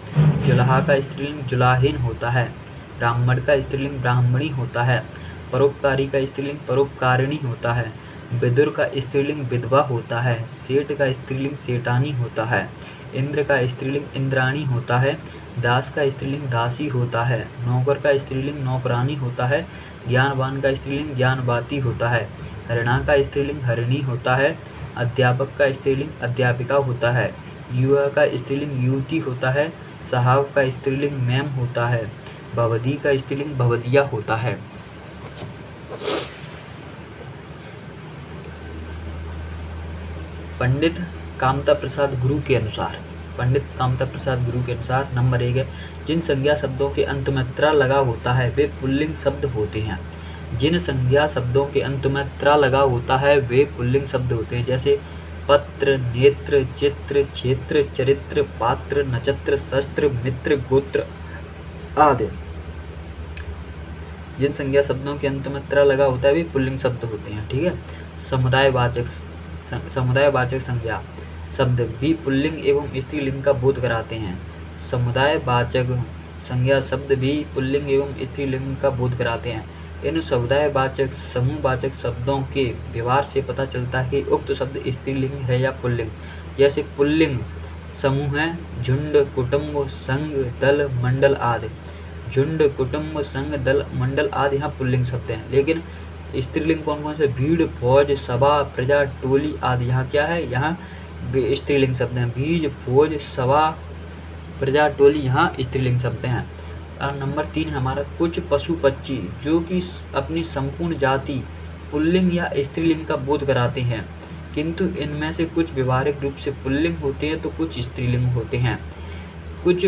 जुलाहा का स्त्रीलिंग जुलाहिन होता है। ब्राह्मण का स्त्रीलिंग ब्राह्मणी होता है। परोपकारी का स्त्रीलिंग परोपकारिणी होता है। विदुर का स्त्रीलिंग विधवा होता है। सेठ का स्त्रीलिंग सेठानी होता है। इंद्र का स्त्रीलिंग इंद्राणी होता है। दास का स्त्रीलिंग दासी होता है। नौकर का स्त्रीलिंग नौकरानी होता है। ज्ञानवान का स्त्रीलिंग ज्ञानवाती होता है। हरिणा का स्त्रीलिंग हरिणी होता है। अध्यापक का स्त्रीलिंग अध्यापिका होता है। युवा का स्त्रीलिंग युवती होता है। साहब का स्त्रीलिंग मैम होता है। भवदी का स्त्रीलिंग भवदिया होता है। पंडित कामता प्रसाद गुरु के अनुसार नंबर 1 है, जिन संज्ञा शब्दों के अंत में त्र लगा होता है वे पुल्लिंग शब्द होते हैं। जिन संज्ञा शब्दों के अंत में त्र लगा होता है वे पुल्लिंग शब्द होते हैं। जैसे पत्र, नेत्र, चित्र, क्षेत्र, चरित्र, पात्र, नक्षत्र, शस्त्र, मित्र, गोत्र आदि। जिन संज्ञा शब्दों के अंत में त्र लगा होता है वे पुल्लिंग शब्द होते हैं। ठीक है। समुदायवाचक संज्ञा शब्द भी पुल्लिंग एवं स्त्रीलिंग का बोध कराते हैं। समुदायवाचक संज्ञा शब्द भी पुल्लिंग एवं स्त्रीलिंग का बोध कराते हैं। इन समुदायवाचक समूहवाचक शब्दों के व्यवहार से पता चलता है कि उक्त शब्द स्त्रीलिंग है या पुल्लिंग। जैसे पुल्लिंग समूह है झुंड, कुटुंब, संघ, दल, मंडल आदि। झुंड, कुटुंब, संघ, दल, मंडल आदि यहाँ पुल्लिंग शब्द हैं। लेकिन स्त्रीलिंग कौन कौन से? भीड़, फौज, सभा, प्रजा, टोली आदि यहाँ क्या है? यहाँ स्त्रीलिंग शब्द हैं। बीज, फौज, सभा, प्रजा, टोली यहाँ स्त्रीलिंग शब्द हैं। और नंबर 3 हमारा कुछ पशु पक्षी जो कि अपनी संपूर्ण जाति पुल्लिंग या स्त्रीलिंग का बोध कराते हैं, किंतु इनमें से कुछ व्यवहारिक रूप से पुल्लिंग होते हैं तो कुछ स्त्रीलिंग होते हैं। कुछ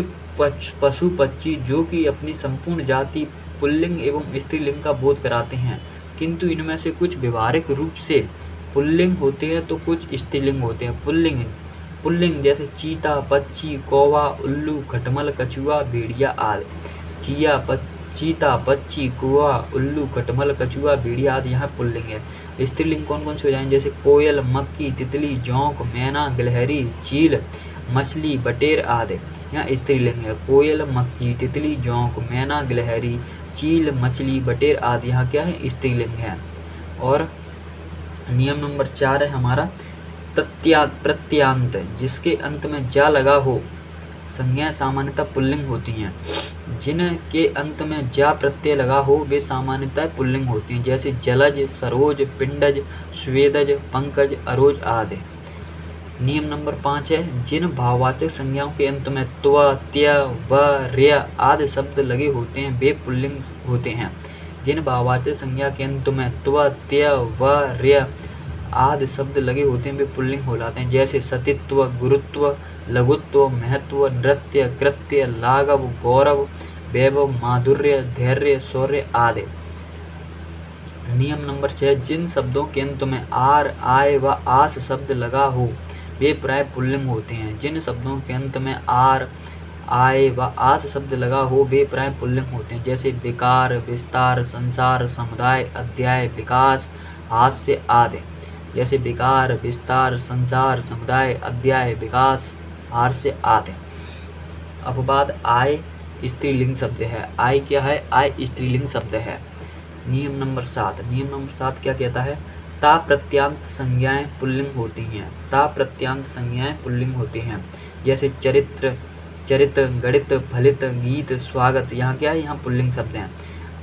पशु पक्षी जो कि अपनी संपूर्ण जाति पुल्लिंग एवं स्त्रीलिंग का बोध कराते हैं, किंतु इनमें से कुछ व्यवहारिक रूप से पुल्लिंग होते हैं तो कुछ स्त्रीलिंग होते हैं। पुल्लिंग जैसे चीता, पक्षी, कौवा, उल्लू, खटमल, कछुआ, भेड़िया आदि। चीता, पक्षी, कौवा, उल्लू, खटमल, कछुआ, भेड़िया आदि यहाँ पुल्लिंग है। स्त्रीलिंग कौन कौन से हो जाएंगे? जैसे कोयल, मक्खी, तितली, जोंक, मैना, गिलहरी, चील, मछली, बटेर आदि यहाँ स्त्रीलिंग है। कोयल, मक्खी, तितली, जोंक, मैना, गिलहरी, चील, मछली, बटेर आदि यहाँ क्या है? स्त्रीलिंग है। और नियम नंबर 4 है हमारा प्रत्यांत, जिसके अंत में जा लगा हो संज्ञाएं सामान्यतः पुल्लिंग होती हैं। जिनके अंत में जा प्रत्यय लगा हो वे सामान्यतः पुल्लिंग होती हैं। जैसे जलज, सरोज, पिंडज, स्वेदज, पंकज, अरोज आदि। नियम नंबर 5 है जिन भाववाचक संज्ञाओं के अंत में त्व, त्य, व, र्य आदि शब्द लगे होते हैं वे पुल्लिंग होते हैं। जिन भाववाचक संज्ञा के अंत में त्व, त्य, व, र्य आदि शब्द लगे होते हैं वे पुल्लिंग हो जाते हैं। जैसे सतित्व, गुरुत्व, लघुत्व, महत्व, नृत्य, कृत्य, लाघव, गौरव, वैभव, माधुर्य, धैर्य, शौर्य आदि। नियम नंबर 6 जिन शब्दों के अंत में आर, आय व आस शब्द लगा हो वे प्राय पुल्लिंग होते हैं। जिन शब्दों के अंत में आर, आय व आस शब्द लगा हो वे प्राय पुल्लिंग होते हैं। जैसे विकार, विस्तार, संसार, समुदाय, अध्याय, विकास, हास्य आदि। जैसे विकार, विस्तार, संसार, समुदाय, अध्याय, विकास, हास्य आदि। अपवाद आय स्त्रीलिंग शब्द है। आय क्या है? आय स्त्रीलिंग शब्द है। नियम नंबर 7 क्या कहता है? ता प्रत्यांत संज्ञाएं पुल्लिंग होती हैं। ता प्रत्यांत संज्ञाएं पुल्लिंग होती हैं। जैसे चरित्र, गणित, फलित, गीत, स्वागत यहाँ क्या है? यहाँ पुल्लिंग शब्द हैं।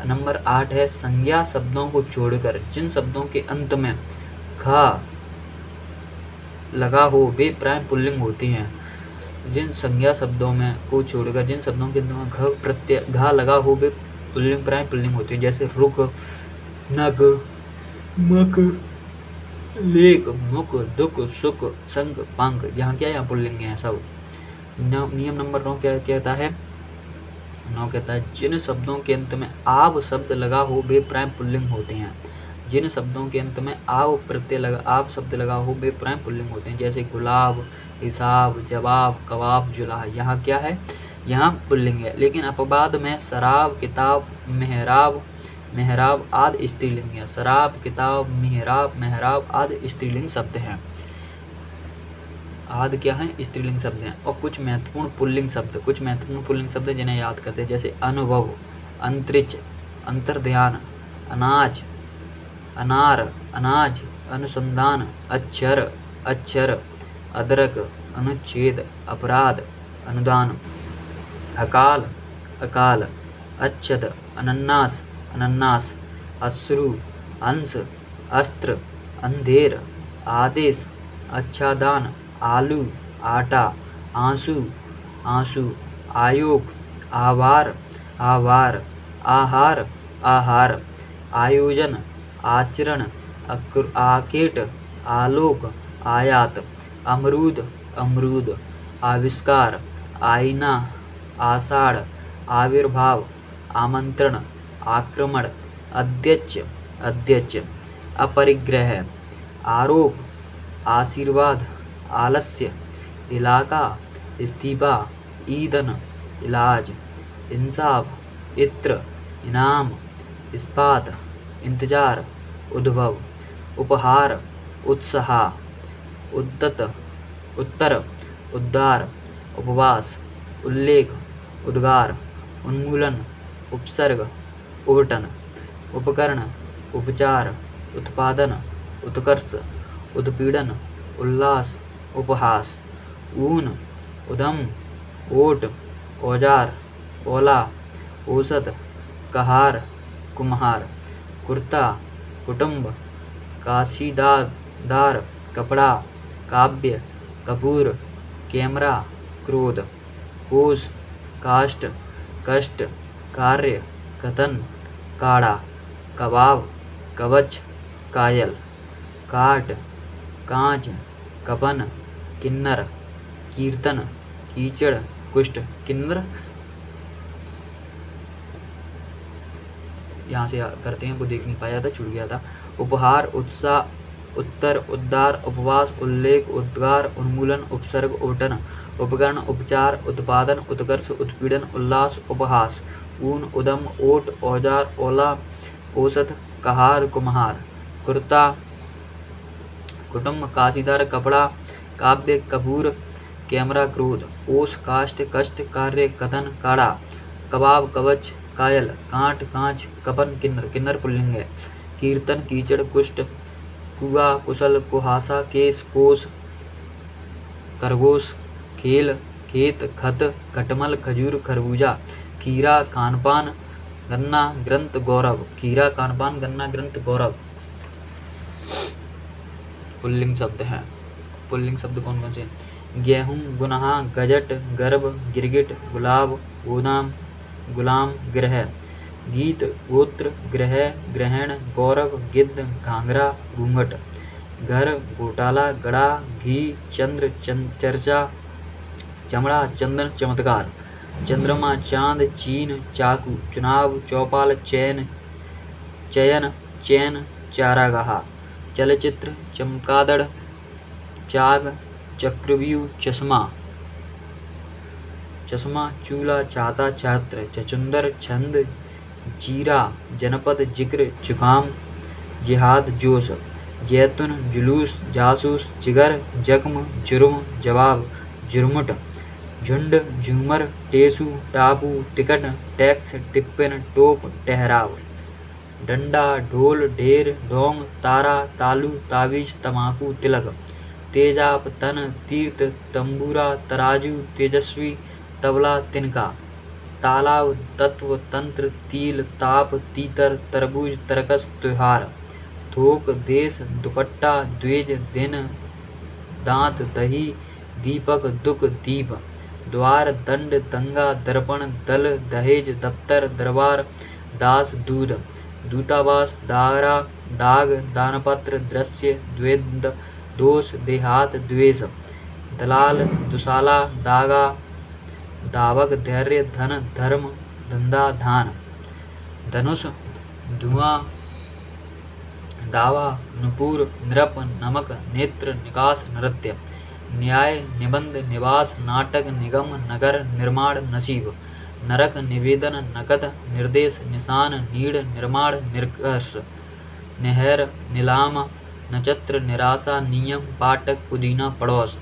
नंबर 8 है संज्ञा शब्दों को छोड़कर जिन शब्दों के अंत में खा लगा हो वे प्राय पुल्लिंग होती हैं। जिन संज्ञा शब्दों में को छोड़कर जिन शब्दों के अंत में घ प्रत्यय घा लगा हो वे पुल्लिंग प्राय पुल्लिंग होती है। जैसे रुक, नग, मक, लेक, मुक, दुख, सुख, संग, पंख। यहाँ क्या यहाँ पुल्लिंग है सब। नियम नंबर 9 क्या कहता है? 9 कहता है जिन शब्दों के अंत में आव शब्द लगा हो वे प्राय पुल्लिंग होते हैं। जिन शब्दों के अंत में आव शब्द लगा हो वे प्राय पुल्लिंग होते हैं। जैसे गुलाब, हिसाब, जवाब, कबाब, जुलाह। यहाँ क्या है? यहाँ पुल्लिंग है। लेकिन अपवाद में शराब, किताब, मेहराब आदि स्त्रीलिंग है। शराब, किताब, मेहराब आदि स्त्रीलिंग शब्द हैं। आदि क्या है? स्त्रीलिंग शब्द हैं। और कुछ महत्वपूर्ण पुल्लिंग शब्द जिन्हें याद करते हैं। जैसे अनुभव, अंतरिक्ष, अंतर्ध्यान, अनाज, अनार, अनाज, अनुसंधान, अक्षर, अदरक, अनुच्छेद, अपराध, अनुदान, अकाल, अच्छत, अनन्नास, अश्रु, अंश, अस्त्र, अंधेर, आदेश, अच्छादान, आलू, आटा, आंसू, आयोग, आहार, आयोजन, आचरण, आकेट, आलोक, आयात, अमरूद, आविष्कार, आईना, आषाढ़, आविर्भाव, आमंत्रण, आक्रमण, अध्यक्ष, अपरिग्रह, आरोप, आशीर्वाद, आलस्य, इलाका, इस्तीफा, ईंधन, इलाज, इंसाफ, इत्र, इनाम, इस्पात, इंतजार, उद्भव, उपहार, उत्साह, उत्तर, उद्धार, उपवास, उल्लेख, उद्गार, उन्मूलन, उपसर्ग, उबटन, उपकरण, उपचार, उत्पादन, उत्कर्ष, उत्पीड़न, उल्लास, उपहास, ऊन, उद्यम, ओट, औजार, ओला, औसत, कहार, कुम्हार, कुर्ता, कुटुंब, काशीदार, कपड़ा, काव्य, कपूर, कैमरा, क्रोध, कोष, काष्ठ, कष्ट, कार्य, कथन, काड़ा, कबाब, कवच, कायल, काट, कांच, कपन, किन्नर, कीर्तन, कीचड़, कुष्ठ। किन्नर यहाँ से करते हैं, वो देख नहीं पाया था, छूट गया था। उपहार, उत्साह, उत्तर, उद्धार, उपवास, उल्लेख, उद्गार, उन्मूलन, उपसर्ग, उबटन, उपकरण, उपचार, उत्पादन, उत्कर्ष, उत्पीड़न, उल्लास, उपहास, ऊन, उदम, ओट, औजार, ओला, औसत, कहार, कुम्हार, कुर्ता, कुटुंब, काशीदार, कपड़ा, काव्य, कपूर, कैमरा, क्रोध, ओस, काष्ठ, कष्ट, कार्य, कथन, काड़ा, कबाब, कवच, कायल, कांट, कांच, कपन, किन्नर। किन्नर पुल्लिंग है। कीर्तन, कीचड़, कुष्ठ, कुआ, कुशल, कुहासा, केस, कोस, खरगोश, खेल, खेत, खत, खटमल, खजूर, खरबूजा, खीरा, खानपान, गन्ना, ग्रंथ, गौरव। खीरा, खानपान, गन्ना, ग्रंथ, गौरव पुल्लिंग शब्द हैं। पुल्लिंग शब्द कौन कौन से? गेहूं, गुनहा, गजट, गर्भ, गिरगिट, गुलाब, गोदाम, गुलाम, ग्रह, गीत, गोत्र, ग्रह, ग्रहण, गौरव, गिद्ध, घाघरा, घूंघट, घर, घोटाला, गड़ा, घी, चंद्र, चर्चा, चमड़ा, चंदन, चमत्कार, चंद्रमा, चांद, चीन, चाकू, चुनाव, चौपाल, चयन, चैन, चारागाह, चलचित्र, चमगादड़, चाग, चक्रव्यूह, चश्मा, चूल्हा, छाता, छात्र, चचुंदर, छंद, जीरा, जनपद, जिक्र, जुकाम, जिहाद, जोश, जैतून, जुलूस, जासूस, जिगर, जख्म, जुर्म, जवाब, जुर्मुट, झुंड, झूमर, टेसू, टापू, टिकट, टैक्स, टिप्पण, टोप, ठहराव, डंडा, ढोल, ढेर, ढोंग, तारा, तालू, तावीज, तमाकू, तिलक, तेजाब, तन, तीर्थ, तंबूरा, तराजू, तेजस्वी, तबला, तिनका, तालाब, तत्व, तंत्र, तिल, ताप, तीतर, तरबूज, तरकस, त्योहार। थोक, देश, दुपट्टा, द्विज, दिन, दांत, दही, दीपक, दुख, दीप। द्वार, दंड, दंगा, दर्पण, दल, दहेज, दफ्तर, दरबार, दास, दूध। दूतावास, दारा, दाग, दानपत्र, दृश्य, द्वेंद, दोष, देहात, द्वेष। दलाल, दुशाला, दागा, दावक, धैर्य, धन, धर्म, धंधा, धान। धनुष, धुआं, दावा, नुपुर, नृप, नमक, नेत्र, निकास, नृत्य। न्याय, निबंध, निवास, नाटक, निगम, नगर, निर्माण, नसीब। नरक, निवेदन, नकद, निर्देश, निशान, नीड़, निर्माण, निर्कर्ष। नहर, नीलाम, नक्षत्र, निराशा, नियम, पाठक, पुदीना, पड़ोस।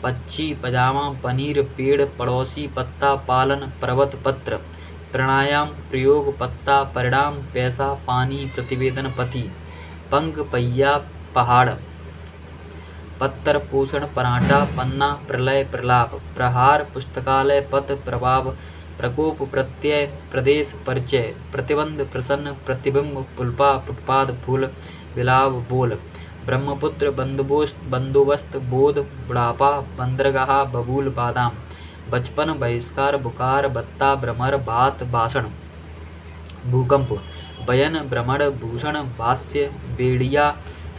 पक्षी, पजामा, पनीर, पेड़, पड़ोसी, पत्ता, पालन, पर्वत, पत्र। प्राणायाम, प्रयोग, पत्ता, परिणाम, पैसा, पानी, प्रतिवेदन, पति। पंख, पहिया, पहाड़। पत्तर, पोषण, पराठा, पन्ना, प्रलय, प्रलाप। प्रहार, पुस्तकालय, पथ, प्रभाव, प्रकोप, प्रत्यय, प्रदेश, परिचय। प्रतिबंध, प्रसन्न, प्रतिबिंब, पुल्पा, फुटपाथ, फूल, विलाप, बोल। ब्रह्मपुत्र, बंदोबस्त, बोध, बुढ़ापा, बंदरगाह, बबूल, बादाम। बचपन, बहिष्कार, बुखार, बत्ता, भ्रमर, बात, भाषण। भूकंप, बयन, भ्रमण, भूषण, भाष्य, बेड़िया,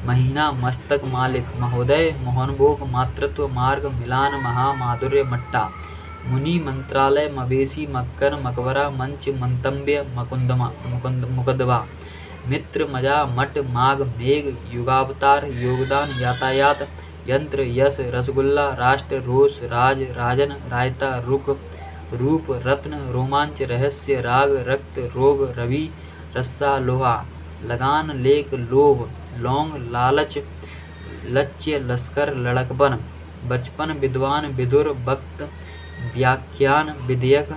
महीना, मस्तक, मालिक। महोदय, मोहनभोग, मातृत्व, मार्ग, मिलान, महा, माधुर्य, मट्टा। मुनि, मंत्रालय, मवेशी, मक्कर, मकबरा, मंच, मंतव्य, मुकदमा। मित्र, मजा, मठ, माघ, मेघ, युगावतार, योगदान, यातायात, यंत्र, यश, रसगुल्ला, राष्ट्र, रोष, राज, राजन, रायता, रुख, रूप, रत्न, रोमांच, रहस्य, राग, रक्त, रोग, रवि, रस्सा, लोहा। लगान, लेख, लोभ, लौंग, लालच, लक्ष्य, लश्कर, लड़कपन। बचपन, विद्वान, विदुर, वक्त, व्याख्यान, विधेयक,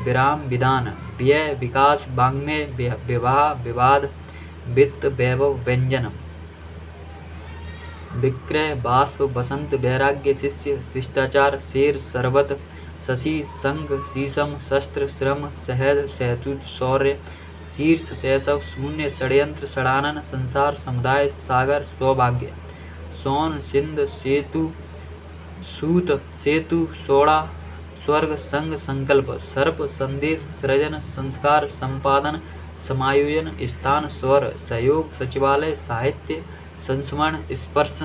विराम, विधान। व्यय, विकास, वाङ्मय, विवाह, विवाद, वित्त, वैभव, व्यंजन। विक्रय, बाष्प, बसंत, वैराग्य, शिष्य, शिष्टाचार, शेर, शरबत, शशि, संग, शीशम, शस्त्र, श्रम, शहद, शहतूत, शौर्य, शीर्ष, शैशव, शून्य, षड्यंत्र, षडानन, संसार, समुदाय, सागर, सौभाग्य। सोन, सिंध, सेतु, सूत, सेतु, सोड़ा, स्वर्ग, संग, संकल्प। सर्प, संदेश, सृजन, संस्कार, संपादन, समायोजन, स्थान, स्वर, सहयोग, सचिवालय, साहित्य, संस्मरण, स्पर्श।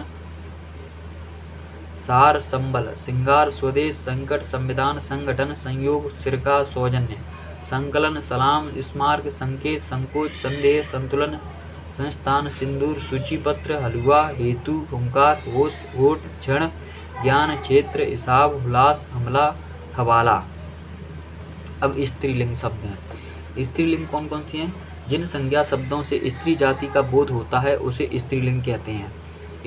सार, संबल, सिंगार, स्वदेश, संकट, संविधान, संगठन, संयोग, सिरका, सौजन्य। संकलन, सलाम, स्मारक, संकेत, संकोच, संदेह, संतुलन, संस्थान, सिंदूर, सूचीपत्र, हलवा, हेतु, हुंकार, होश, होठ, क्षण, ज्ञान, क्षेत्र, हिसाब, हुलास, हमला, हवाला। अब स्त्रीलिंग शब्द हैं। स्त्रीलिंग कौन कौन सी हैं? जिन संज्ञा शब्दों से स्त्री जाति का बोध होता है उसे स्त्रीलिंग कहते हैं।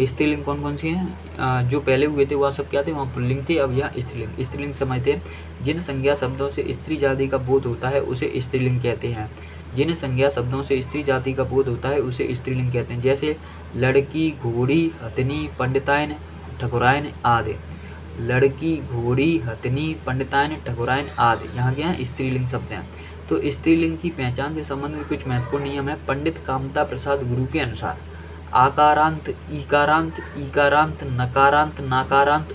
स्त्रीलिंग कौन कौन सी हैं? जो पहले हुए थे वह सब क्या थे? वहाँ पुल्लिंग थे, अब यहाँ स्त्रीलिंग। स्त्रीलिंग समझते हैं। जिन संज्ञा शब्दों से स्त्री जाति का बोध होता है उसे स्त्रीलिंग कहते हैं। जिन संज्ञा शब्दों से स्त्री जाति का बोध होता है उसे स्त्रीलिंग कहते हैं। जैसे लड़की, घोड़ी, हथनी, पंडिताइन, ठकुराइन आदि। लड़की, घोड़ी, हथनी, पंडिताइन, ठकुराइन आदि यहाँ क्या है? स्त्रीलिंग शब्द हैं। तो स्त्रीलिंग की पहचान से संबंधित कुछ महत्वपूर्ण नियम है। पंडित कामता प्रसाद गुरु के अनुसार आकारांत, इकारांत, ईकारांत, नकारांत, नाकारांत,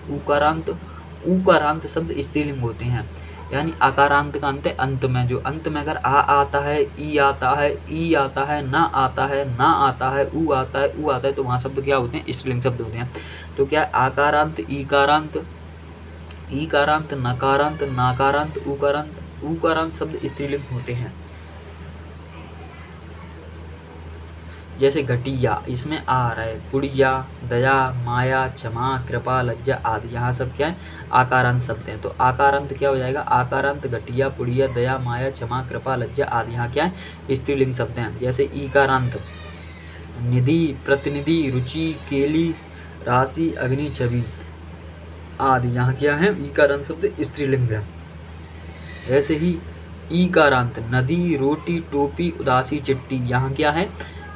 उकारांत शब्द स्त्रीलिंग होते हैं। यानी आकारांत का अंत है अंत में, जो अंत में अगर आ आता है, ई आता है, ई आता है, ना आता है, ना आता है, ऊ आता है, ऊ आता है, तो वहाँ शब्द क्या होते हैं? स्त्रीलिंग शब्द होते हैं। तो क्या आकारांत, ईकारांत, नकारांत, नाकारांत, उकारांत शब्द स्त्रीलिंग होते हैं। जैसे घटिया, इसमें आ रहा है। पुड़िया, दया, माया, क्षमा, कृपा, लज्जा आदि यहाँ सब क्या है? आकारांत शब्द हैं। तो आकारांत क्या हो जाएगा? आकारांत घटिया, पुड़िया, दया, माया, क्षमा, कृपा, लज्जा आदि यहाँ क्या है? स्त्रीलिंग शब्द हैं। जैसे ईकारांत निधि, प्रतिनिधि, रुचि, केली, राशि, अग्नि, छवि आदि यहाँ क्या है? ईकारांत शब्द स्त्रीलिंग है। ऐसे ही ईकारांत नदी, रोटी, टोपी, उदासी, चिट्ठी यहाँ क्या है?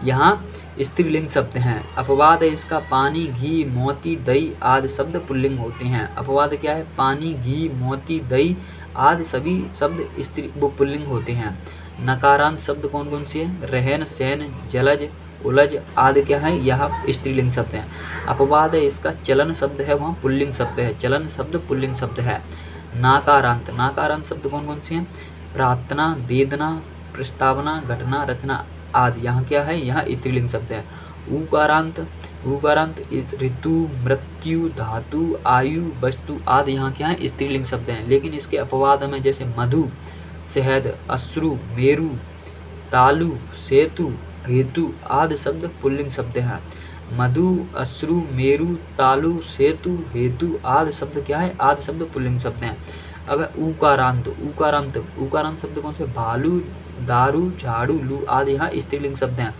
यहाँ स्त्रीलिंग शब्द हैं। अपवाद है इसका पानी, घी, मोती, दही आदि शब्द पुल्लिंग होते हैं। अपवाद क्या है? पानी, घी, मोती, दही आदि सभी शब्द स्त्री वो पुल्लिंग होते हैं। नकारांत शब्द कौन कौन से हैं? रहन, सहन, जलज, उलज आदि क्या है? यह स्त्रीलिंग शब्द है। अपवाद है इसका चलन शब्द है, वहाँ पुल्लिंग शब्द है। चलन शब्द पुल्लिंग शब्द है। नाकारांत, नाकारांत शब्द कौन कौन से हैं? प्रार्थना, वेदना, प्रस्तावना, घटना, रचना आदि, यहाँ क्या है? यहाँ स्त्रीलिंग शब्द है। उकारांत, उकारांत ऋतु, मृत्यु, धातु, आयु, वस्तु आदि, यहाँ क्या है? स्त्रीलिंग शब्द हैं। लेकिन इसके अपवाद में जैसे मधु, शहद, अश्रु, मेरु, तालु, सेतु, हेतु आदि शब्द पुल्लिंग शब्द हैं। मधु, अश्रु, मेरु, तालु, सेतु, हेतु आदि शब्द क्या है? आदि शब्द पुल्लिंग शब्द हैं। अब है उकारांत, उकारांत, उकारांत शब्द कौन से? भालू, दारू, झाड़ू, लू आदि यहाँ स्त्रीलिंग शब्द हैं।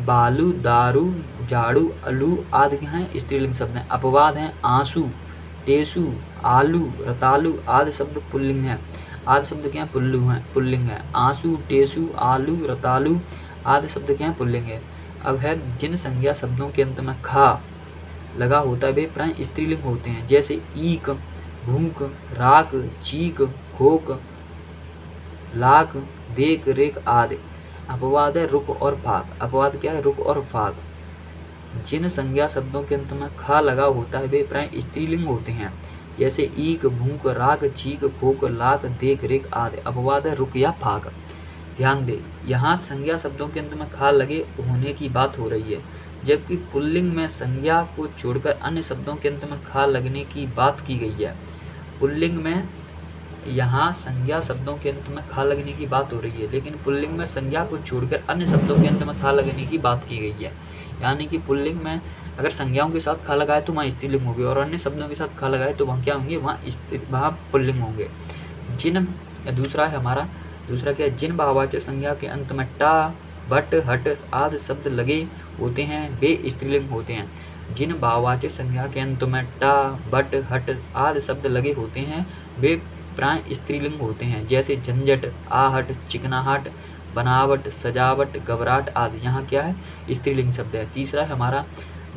बालू, दारू, झाड़ू, अलू आदि क्या हैं? स्त्रीलिंग शब्द हैं। अपवाद हैं आंसू, टेसु, आलू, रतालू आदि शब्द पुल्लिंग हैं। आदि शब्द क्या है? पुल्लिंग है। आंसू, टेसु, आलू, रतालू आदि शब्द क्या है? पुल्लिंग है। अब है जिन संज्ञा शब्दों के अंत में खा लगा होता है वे प्राय स्त्रीलिंग होते हैं। जैसे ईक, भूख, राख, चीक, खोक, लाख, देख, रेख आदि। अपवाद है रुक और फाक। अपवाद क्या है? रुक और फाक। जिन संज्ञा शब्दों के अंत में खा लगा होता है वे प्राय स्त्रीलिंग होते हैं। जैसे ईक, भूख, राख, चीक, खोक, लाख, देख, रेख आदि। अपवाद है रुक या फाक। ध्यान दे, यहाँ संज्ञा शब्दों के अंत में खा लगे होने की बात हो रही है, जबकि पुल्लिंग में संज्ञा को छोड़कर अन्य शब्दों के अंत में खा लगने की बात की गई है। पुल्लिंग में यहाँ संज्ञा शब्दों के अंत में खा लगने की बात हो रही है, लेकिन पुल्लिंग में संज्ञा को छोड़कर अन्य शब्दों के अंत में खा लगने की बात की गई है। यानी कि पुल्लिंग में अगर संज्ञाओं के साथ खा लगाए तो वहाँ स्त्रीलिंग होगी, और अन्य शब्दों के साथ खा लगाए तो वहाँ क्या होंगे? वहाँ पुल्लिंग होंगे। जिन दूसरा है हमारा, दूसरा क्या है? जिन भाववाचक संज्ञा के अंत में टा, बट, हट आदि शब्द लगे होते हैं वे स्त्रीलिंग होते हैं। जिन भाववाचक संज्ञा के अंत में टा, बट, हट आदि शब्द लगे होते हैं वे प्राय स्त्रीलिंग होते हैं। जैसे झंझट, आहट, चिकनाहट, बनावट, सजावट, घबराहट आदि, यहाँ क्या है? स्त्रीलिंग शब्द है। तीसरा है हमारा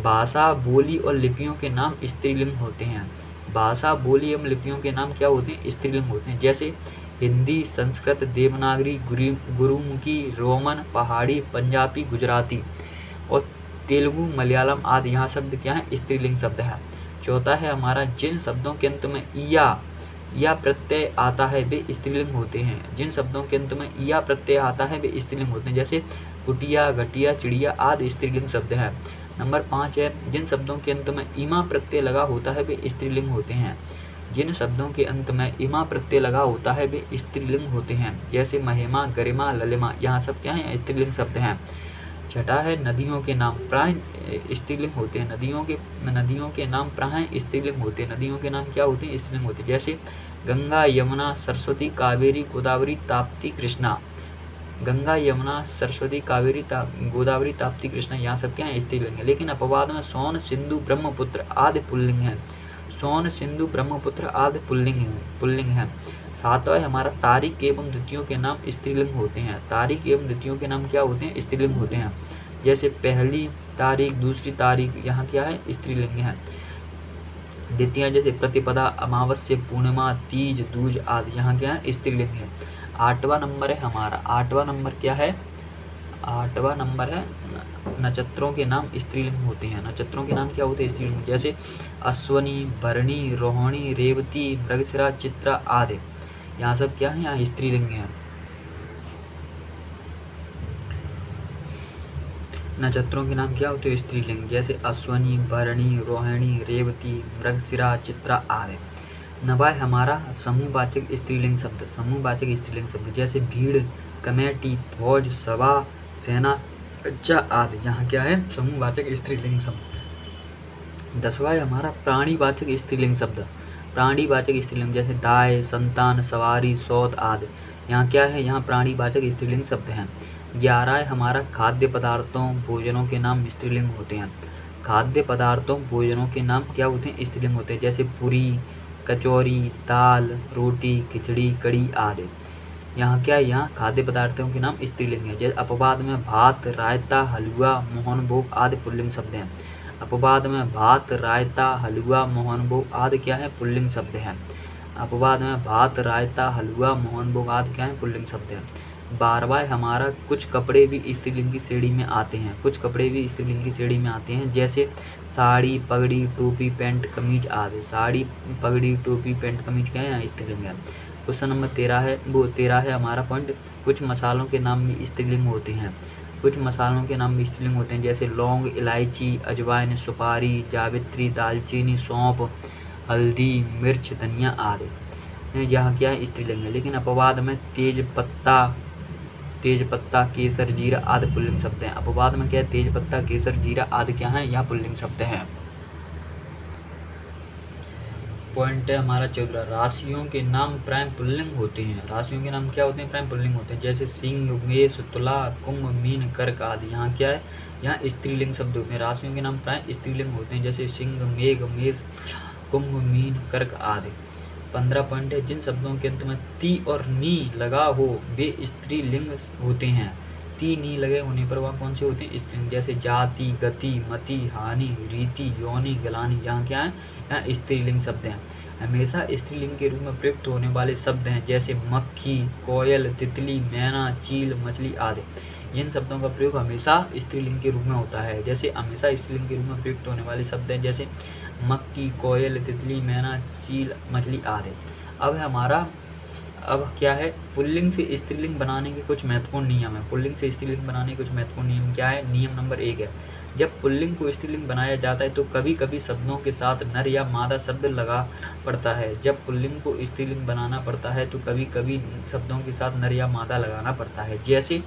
भाषा, बोली और लिपियों के नाम स्त्रीलिंग होते हैं। भाषा, बोली एवं लिपियों के नाम क्या होते हैं? स्त्रीलिंग होते हैं। जैसे हिंदी, संस्कृत, देवनागरी, गुरुमुखी, रोमन, पहाड़ी, पंजाबी, गुजराती और तेलुगु, मलयालम आदि, यहाँ शब्द क्या है? स्त्रीलिंग शब्द है। चौथा है हमारा जिन शब्दों के अंत में या प्रत्यय आता है वे स्त्रीलिंग होते हैं। जिन शब्दों के अंत में या प्रत्यय आता है वे स्त्रीलिंग होते हैं। जैसे कुटिया, घटिया, चिड़िया आदि स्त्रीलिंग शब्द है। नंबर 5 है जिन शब्दों के अंत में इमा प्रत्यय लगा होता है वे स्त्रीलिंग होते हैं। जिन शब्दों के अंत में इमा प्रत्यय लगा होता है वे स्त्रीलिंग होते हैं। जैसे महिमा, गरिमा, ललिमा, यहाँ सब क्या है? स्त्रीलिंग शब्द हैं। छठा है नदियों के नाम प्राय स्त्रीलिंग होते हैं। नदियों के नाम प्राय स्त्रीलिंग होते हैं। नदियों के नाम क्या होते हैं? स्त्रीलिंग होते हैं। जैसे गंगा, यमुना, सरस्वती, कावेरी, गोदावरी, ताप्ती, कृष्णा। गंगा, यमुना, सरस्वती, कावेरी, गोदावरी, ताप्ती, कृष्णा, यहाँ सब क्या है? स्त्रीलिंग है। लेकिन अपवाद में सोन, सिंधु, ब्रह्मपुत्र आदि पुल्लिंग है। सोन, सिंधु, ब्रह्मपुत्र आदि पुल्लिंग है। सातवां है हमारा तारीख एवं द्वितीयों के नाम स्त्रीलिंग होते हैं। तारीख एवं द्वितीयों के नाम क्या होते हैं? स्त्रीलिंग होते हैं। जैसे पहली तारीख, दूसरी तारीख, यहाँ क्या है? स्त्रीलिंग है। द्वितीय जैसे प्रतिपदा, अमावस्या, पूर्णिमा, तीज, दूज आदि, यहाँ क्या है? स्त्रीलिंग है। 8वां नंबर है हमारा, 8वां नंबर क्या है? 8वां नंबर है नक्षत्रों के नाम स्त्रीलिंग होते हैं। नक्षत्रों के नाम क्या होते हैं? स्त्रीलिंग। जैसे अश्वनी, भरणी, रोहिणी, रेवती, मृगशिरा, चित्रा आदि, यहाँ सब क्या है? यहाँ स्त्रीलिंग है। नक्षत्रों के नाम क्या होते हैं? स्त्रीलिंग। जैसे अश्वनी, भरणी, रोहिणी, रेवती, मृगशिरा, चित्रा आदि। 9वां है हमारा समूहवाचक स्त्रीलिंग शब्द। समूहवाचक स्त्रीलिंग शब्द जैसे भीड़, कमेटी, फौज, सभा, सेना, अच्छा आदि, यहाँ क्या है? समूहवाचक स्त्रीलिंग शब्द। 10वां है हमारा प्राणीवाचक स्त्रीलिंग शब्द। प्राणीवाचक स्त्रीलिंग जैसे दाय, संतान, सवारी, सौत आदि, यहाँ क्या है? यहाँ प्राणीवाचक स्त्रीलिंग शब्द हैं। 11 है हमारा खाद्य पदार्थों, भोजनों के नाम स्त्रीलिंग होते हैं। खाद्य पदार्थों, भोजनों के नाम क्या होते हैं? स्त्रीलिंग होते हैं। जैसे पूरी, कचौरी, दाल, रोटी, खिचड़ी, कड़ी आदि, यहाँ क्या है? यहाँ खाद्य पदार्थों के नाम स्त्रीलिंग है। जैसे अपवाद में भात, रायता, हलवा, मोहनभोग आदि पुल्लिंग शब्द हैं। अपवाद में भात, रायता, हलवा, मोहनभोग आदि क्या है? पुल्लिंग शब्द हैं। अपवाद में भात, रायता, हलवा, मोहन भोग आदि क्या है, पुल्लिंग शब्द है। 12वां हमारा कुछ कपड़े भी स्त्रीलिंग की श्रेणी में आते हैं। कुछ कपड़े भी स्त्रीलिंग की श्रेणी में आते हैं, जैसे साड़ी, पगड़ी, टोपी, पैंट, कमीज आदि। साड़ी, पगड़ी, टोपी, पैंट, कमीज क्या है, स्त्रीलिंग है। क्वेश्चन नंबर 13 है, वो 13 है हमारा पॉइंट, कुछ मसालों के नाम भी स्त्रीलिंग होते हैं। कुछ मसालों के नाम भी स्त्रीलिंग होते हैं, जैसे लौंग, इलायची, अजवाइन, सुपारी, जावित्री, दालचीनी, सौंफ, हल्दी, मिर्च, धनिया आदि। यहाँ क्या है, स्त्रीलिंग है। लेकिन अपवाद में तेज पत्ता, केसर, जीरा आदि पुल्लिंग शब्द हैं। अपवाद में क्या है, तेज पत्ता, केसर, जीरा आदि क्या है, यहाँ पुल्लिंग शब्द हैं। पॉइंट है हमारा 14, राशियों के नाम प्रायः पुल्लिंग होते हैं। राशियों के नाम क्या होते हैं, प्रायः पुल्लिंग होते हैं, जैसे सिंह, मेष, तुला, कुंभ, मीन, कर्क आदि। यहाँ क्या है, यहाँ स्त्रीलिंग शब्द होते हैं। राशियों के नाम प्रायः स्त्रीलिंग होते हैं, जैसे सिंह, मेघ, मेष, कुंभ, मीन, कर्क आदि। 15 पॉइंट है, जिन शब्दों के अंत में ती और नी लगा हो वे स्त्रीलिंग होते हैं। ती नी लगे होने पर वह कौन से होते हैं, स्त्रीलिंग, जैसे जाति, गति, मति, हानि, रीति, योनि, गलानी। यहाँ क्या है, यहाँ स्त्रीलिंग शब्द हैं। हमेशा स्त्रीलिंग के रूप में प्रयुक्त होने वाले शब्द हैं, जैसे मक्खी, कोयल, तितली, मैना, चील, मछली आदि। इन शब्दों का प्रयोग हमेशा स्त्रीलिंग के रूप में होता है। जैसे हमेशा स्त्रीलिंग के रूप में प्रयुक्त होने वाले शब्द हैं, जैसे मक्खी, कोयल, तितली, मैना, चील, मछली आदि। अब क्या है, पुल्लिंग से स्त्रीलिंग बनाने के कुछ महत्वपूर्ण नियम है। पुल्लिंग से स्त्रीलिंग बनाने के कुछ महत्वपूर्ण नियम क्या है, नियम नंबर 1 है, जब पुल्लिंग को स्त्रीलिंग बनाया जाता है तो कभी कभी शब्दों के साथ नर या मादा शब्द लगा पड़ता है। जब पुल्लिंग को स्त्रीलिंग बनाना पड़ता है तो कभी कभी शब्दों के साथ नर या मादा लगाना पड़ता है। जैसे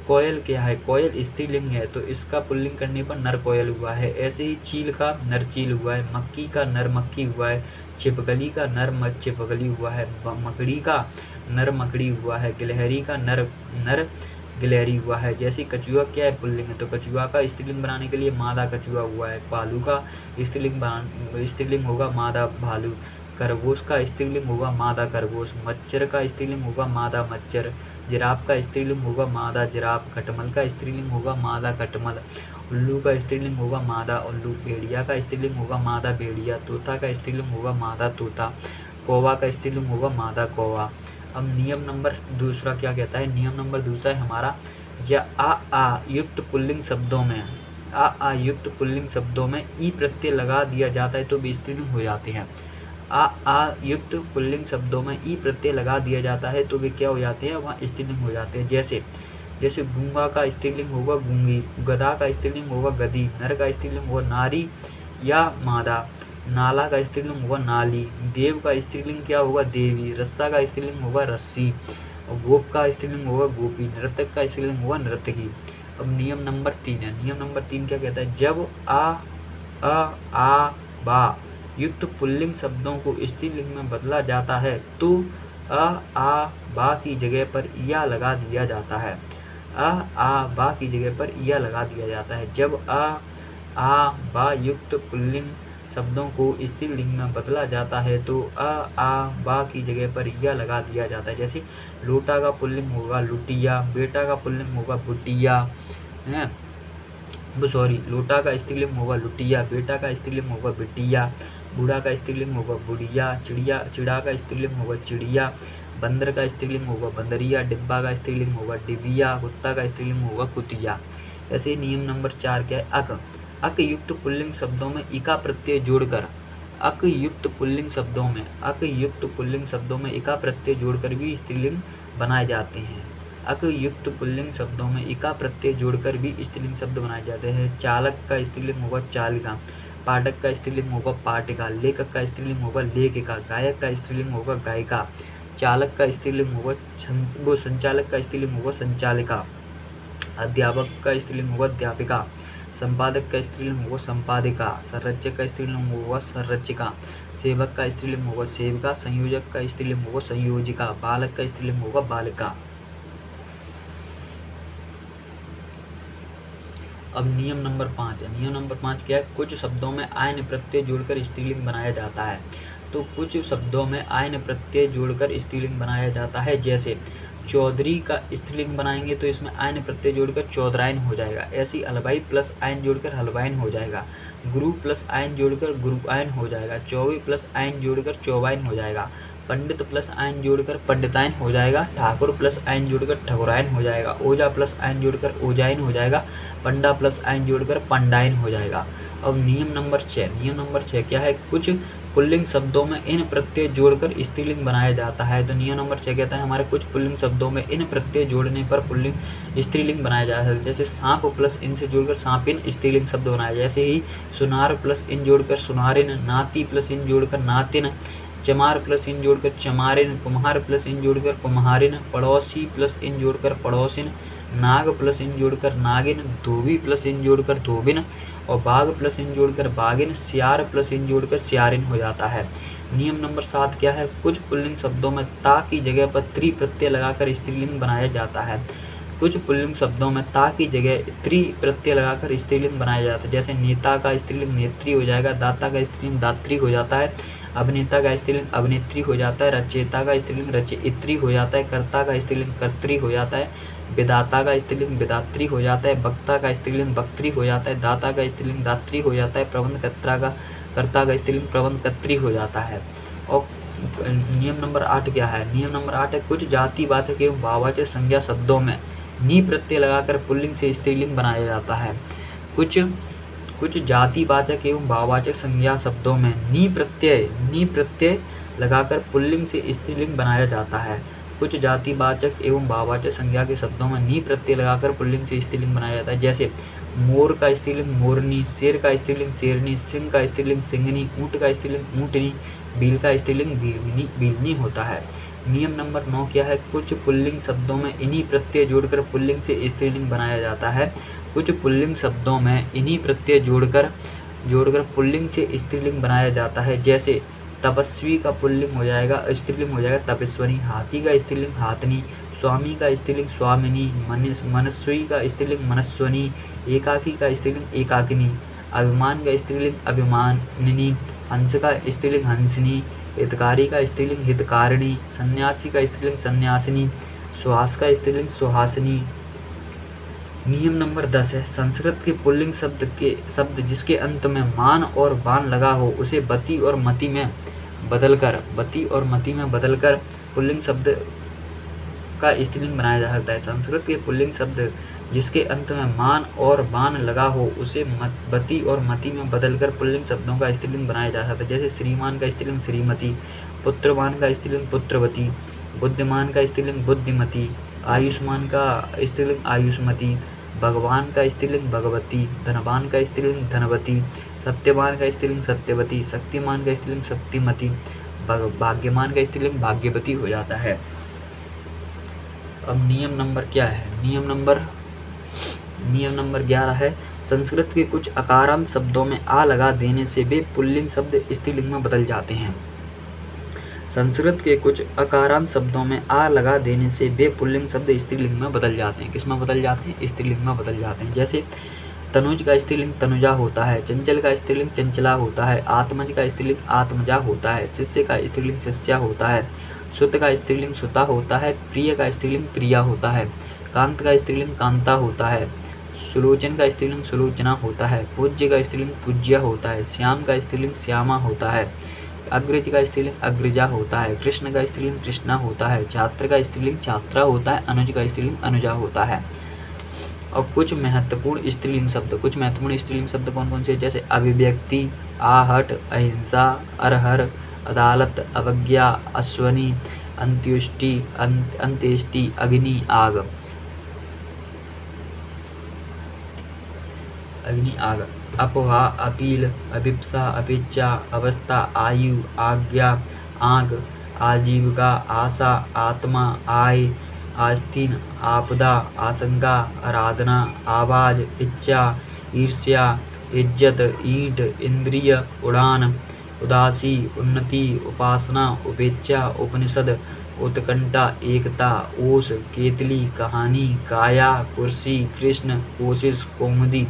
कोयल क्या है, कोयल स्त्रीलिंग है तो इसका पुल्लिंग करने पर नर कोयल हुआ है। ऐसे ही चील का नर चील हुआ है, मक्खी का नर मक्खी हुआ है, छिपकली का नर छिपकली हुआ है, मकड़ी का नर मकड़ी हुआ है, गिलहरी का नर गिलहरी हुआ है। जैसे कछुआ क्या है, पुल्लिंग है तो कछुआ का स्त्रीलिंग बनाने के लिए मादा कछुआ हुआ है। भालू का स्त्रीलिंग होगा मादा भालू। खरगोश का स्त्रीलिंग होगा मादा खरगोश। मच्छर का स्त्रीलिंग होगा मादा मच्छर। जिराफ का स्त्रीलिंग होगा मादा जिराफ। खटमल का स्त्रीलिंग होगा मादा खटमल। उल्लू का स्त्रीलिंग होगा मादा उल्लू। भेड़िया का स्त्रीलिंग होगा मादा भेड़िया। तोता का स्त्रीलिंग होगा मादा तोता। कौवा का स्त्रीलिंग होगा मादा कौवा। अब नियम नंबर दूसरा क्या कहता है, नियम नंबर दूसरा है हमारा, आ युक्त पुल्लिंग शब्दों में युक्त पुल्लिंग शब्दों में ई प्रत्यय लगा दिया जाता है तो भी स्त्रीलिंग हो जाते हैं। आ युक्त पुल्लिंग शब्दों में ई प्रत्यय लगा दिया जाता है तो वे क्या हो जाते हैं, वहाँ स्त्रीलिंग हो जाते हैं। जैसे गूंगा का स्त्रीलिंग होगा गूंगी। गधा का स्त्रीलिंग होगा गधी। नर का स्त्रीलिंग होगा नारी या मादा। नाला का स्त्रीलिंग होगा नाली। देव का स्त्रीलिंग क्या होगा देवी। रस्सा का स्त्रीलिंग होगा रस्सी। गोप का स्त्रीलिंग होगा गोपी। नर्तक का स्त्रीलिंग होगा नर्तकी। अब नियम नंबर 3 है। नियम नंबर 3 क्या कहता है, जब आ बा युक्त पुल्लिंग शब्दों को स्त्रीलिंग में बदला जाता है तो आ बा की जगह पर या लगा दिया जाता है। आ बा की जगह पर या लगा दिया जाता है। जब आ बा युक्त पुल्लिंग शब्दों को स्त्रीलिंग में बदला जाता है तो आ बा की जगह पर या लगा दिया जाता है। जैसे लोटा का पुल्लिंग होगा लुटिया। बेटा का पुल्लिंग होगा बुटिया है। लोटा का स्त्रीलिंग होगा लुटिया। बेटा का स्त्रीलिंग होगा बिटिया। बूढ़ा का स्त्रीलिंग होगा बुढ़िया। चिड़ा का स्त्रीलिंग होगा चिड़िया। बंदर का स्त्रीलिंग होगा बंदरिया। डिब्बा का स्त्रीलिंग होगा डिबिया। कुत्ता का स्त्रीलिंग होगा कुतिया। ऐसे ही नियम नंबर 4 क्या है, अक युक्त पुल्लिंग शब्दों में इका प्रत्यय जोड़कर इका प्रत्यय जोड़कर भी स्त्रीलिंग बनाए जाते हैं। अक युक्त पुल्लिंग शब्दों में इका प्रत्यय जोड़कर भी स्त्रीलिंग शब्द बनाए जाते हैं। चालक का स्त्रीलिंग होगा चालिका। पाठक का स्त्रीलिंग होगा पाठिका। लेखक का स्त्रीलिंग होगा लेखिका। गायक का स्त्रीलिंग होगा गायिका। चालक का स्त्रीलिंग होगा संचालक का स्त्रीलिंग होगा संचालिका। अध्यापक का स्त्रीलिंग होगा अध्यापिका। संपादक का स्त्रीलिंग होगा संपादिका। संरक्षक का स्त्रीलिंग होगा संरक्षिका। सेवक का स्त्रीलिंग होगा सेविका। संयोजक का स्त्रीलिंग होगा संयोजिका। बालक का स्त्रीलिंग होगा बालिका। अब नियम नंबर 5 है। नियम नंबर 5 क्या है, कुछ शब्दों में आयन प्रत्यय जोड़कर स्त्रीलिंग बनाया जाता है। तो कुछ शब्दों में आयन प्रत्यय जोड़कर स्त्रीलिंग बनाया जाता है। जैसे चौधरी का स्त्रीलिंग बनाएंगे तो इसमें आयन प्रत्यय जोड़कर चौधरायन हो जाएगा। ऐसी हलवाई प्लस आयन जोड़कर हलवाइन हो जाएगा। गुरु प्लस आयन जोड़कर गुरुआयन हो जाएगा। चौबे प्लस आयन जोड़कर चौबाइन हो जाएगा। पंडित प्लस आयन जोड़कर पंडितायन हो जाएगा, ठाकुर प्लस आयन जोड़कर ठकुरायन हो जाएगा, ओझा प्लस आयन जोड़कर ओझायन हो जाएगा, पंडा प्लस आयन जोड़कर पंडायन हो जाएगा। अब नियम नंबर 6 क्या है, कुछ पुल्लिंग शब्दों में इन प्रत्यय जोड़कर स्त्रीलिंग बनाया जाता है। तो नियम नंबर 6 कहता है हमारे कुछ पुल्लिंग शब्दों में इन प्रत्यय जोड़ने पर पुल्लिंग स्त्रीलिंग बनाया जा सकता है। जैसे सांप प्लस इन से जोड़कर सांपिन स्त्रीलिंग शब्द बनाया, जैसे ही सुनार प्लस इन जोड़कर सुनारिन, नाती प्लस इन जोड़कर नातिन, चमार प्लस इन जोड़कर चमारिन, कुम्हार प्लस इन जोड़कर कुम्हारिन, पड़ोसी प्लस इन जोड़कर पड़ोसिन, नाग प्लस इन जोड़कर नागिन, धोबी प्लस इन जोड़कर धोबिन और बाघ प्लस इन जोड़कर बागिन, सियार प्लस इन जोड़कर सियारिन हो जाता है। नियम नंबर 7 क्या है, कुछ पुल्लिंग शब्दों में ता की जगह पर त्रि प्रत्यय लगाकर स्त्रीलिंग बनाया जाता है। कुछ पुल्लिंग शब्दों में ता की जगह त्रि प्रत्यय लगाकर स्त्रीलिंग बनाया जाता है। जैसे नेता का स्त्रीलिंग नेत्री हो जाएगा, दाता का स्त्रीलिंग दात्री हो जाता है, अभिनेता का स्त्रीलिंग अभिनेत्री हो जाता है, रचयिता का स्त्रीलिंग रचयित्री हो जाता है, कर्ता का स्त्रीलिंग कर्त्री हो जाता है, विदाता का स्त्रीलिंग विदात्री हो जाता है, वक्ता का स्त्रीलिंग वक्त्री हो जाता है, दाता का स्त्रीलिंग दात्री हो जाता है, प्रबंधकर्ता का स्त्रीलिंग प्रबंधकत्री हो जाता है। और नियम नंबर 8 क्या है, नियम नंबर 8 है कुछ जातिवाचक एवं भाववाचक संज्ञा शब्दों में नी प्रत्यय लगाकर पुल्लिंग से स्त्रीलिंग बनाया जाता है। कुछ जातिवाचक एवं भाववाचक संज्ञा शब्दों में नी प्रत्यय लगाकर पुल्लिंग से स्त्रीलिंग बनाया जाता है। कुछ जातिवाचक एवं भाववाचक संज्ञा के शब्दों में नी प्रत्यय लगाकर पुल्लिंग से स्त्रीलिंग बनाया जाता है। जैसे मोर का स्त्रीलिंग मोरनी, शेर का स्त्रीलिंग शेरनी, सिंह का स्त्रीलिंग सिंगनी, ऊँट का स्त्रीलिंग ऊँटनी, भील का स्त्रीलिंग भीलनी होता है। नियम नंबर 9 क्या है, कुछ पुल्लिंग शब्दों में इन्हीं प्रत्यय जोड़कर पुल्लिंग से स्त्रीलिंग बनाया जाता है। कुछ पुल्लिंग शब्दों में इन्हीं प्रत्यय जोड़कर पुल्लिंग से स्त्रीलिंग बनाया जाता है। जैसे तपस्वी का पुल्लिंग हो जाएगा स्त्रीलिंग हो जाएगा तपस्वनी, हाथी का स्त्रीलिंग हाथनी, स्वामी का स्त्रीलिंग स्वामिनी, मनस्वी का स्त्रीलिंग मनस्वनी, एकाकी का स्त्रीलिंग एकाकिनी, अभिमान का स्त्रीलिंग अभिमानिनी, हंस का स्त्रीलिंग हंसनी, हितकारी का स्त्रीलिंग हितकारिणी, सन्यासी का स्त्रीलिंग सन्यासिनी, सुहास का स्त्रीलिंग सुहासिनी। नियम नंबर 10 है संस्कृत के पुल्लिंग शब्द जिसके अंत में मान और बान लगा हो उसे बति और मति में बदलकर पुल्लिंग शब्द का स्त्रीलिंग बनाया जा सकता है। संस्कृत के पुल्लिंग शब्द जिसके अंत में मान और बान लगा हो उसे बति और मति में बदलकर पुल्लिंग शब्दों का स्त्रीलिंग बनाया जा सकता है। जैसे श्रीमान का स्त्रीलिंग श्रीमती, पुत्रवान का स्त्रीलिंग पुत्रवती, बुद्धिमान का स्त्रीलिंग बुद्धिमती, आयुष्मान का स्त्रीलिंग आयुष्मती, भगवान का स्त्रीलिंग भगवती, धनवान का स्त्रीलिंग धनवती, सत्यवान का स्त्रीलिंग सत्यवती, शक्तिमान का स्त्रीलिंग शक्तिमती, भाग्यमान का स्त्रीलिंग भाग्यवती हो जाता है। अब नियम नंबर क्या है, नियम नंबर 11 है संस्कृत के कुछ अकारांत शब्दों में आ लगा देने से वे पुल्लिंग शब्द स्त्रीलिंग में बदल जाते हैं। संस्कृत के कुछ अकारांत शब्दों में आ लगा देने से वे पुल्लिंग शब्द स्त्रीलिंग में बदल जाते हैं। किस में बदल जाते हैं, स्त्रीलिंग में बदल जाते हैं। जैसे तनुज का स्त्रीलिंग तनुजा होता है, चंचल का स्त्रीलिंग चंचला होता है, आत्मज का स्त्रीलिंग आत्मजा होता है, शिष्य का स्त्रीलिंग शिष्या होता है, सुत का स्त्रीलिंग सुता होता है, प्रिय का स्त्रीलिंग प्रिया होता है, कांत का स्त्रीलिंग कांता होता है, सुलोचन का स्त्रीलिंग सुलोचना होता है, पूज्य का स्त्रीलिंग पूज्या होता है, श्याम का स्त्रीलिंग श्यामा होता है, अग्रज का स्त्रीलिंग अग्रजा होता है, कृष्ण का स्त्रीलिंग कृष्णा होता है, छात्र का स्त्रीलिंग छात्रा होता है, अनुज का स्त्रीलिंग अनुजा होता है। और कुछ महत्वपूर्ण स्त्रीलिंग शब्द कौन कौन से, जैसे अभिव्यक्ति, आहट, अहिंसा, अरहर, अदालत, अवज्ञा, अश्वनी, अंत्येष्टि, अग्नि, आग। अपोहा, अपील, अभिप्सा, अपेक्षा, अवस्था, आयु, आज्ञा, आग, आजीविका, आशा, आत्मा, आय, आस्तीन, आपदा, आशंका, आराधना, आवाज, इच्छा, ईर्ष्या, इज्जत, ईंट, इंद्रिय, उड़ान, उदासी, उन्नति, उपासना, उपेक्षा, उपनिषद, उत्कंठा, एकता, ओस, केतली, कहानी, काया, कुर्सी, कृष्ण, कोशिश, कौमुदी,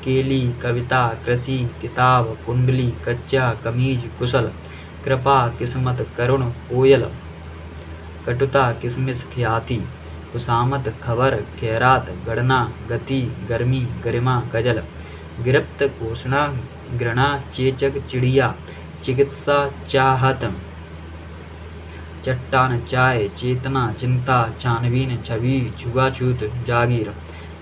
केली, कविता, कृषि, किताब, कुंडली, कच्चा, कमीज, कुशल, कृपा, किस्मत, करुण, कोयल, कटुता, किसमिस, ख्याति, खुशामत, खबर, खैरात, गणना, गति, गर्मी, गरिमा, गजल, गिरफ्त, घोषणा, घृणा, चेचक, चिड़िया, चिकित्सा, चाहत, चट्टान, चाय, चेतना, चिंता, छानबीन, छवि, छुआछूत, जागीर।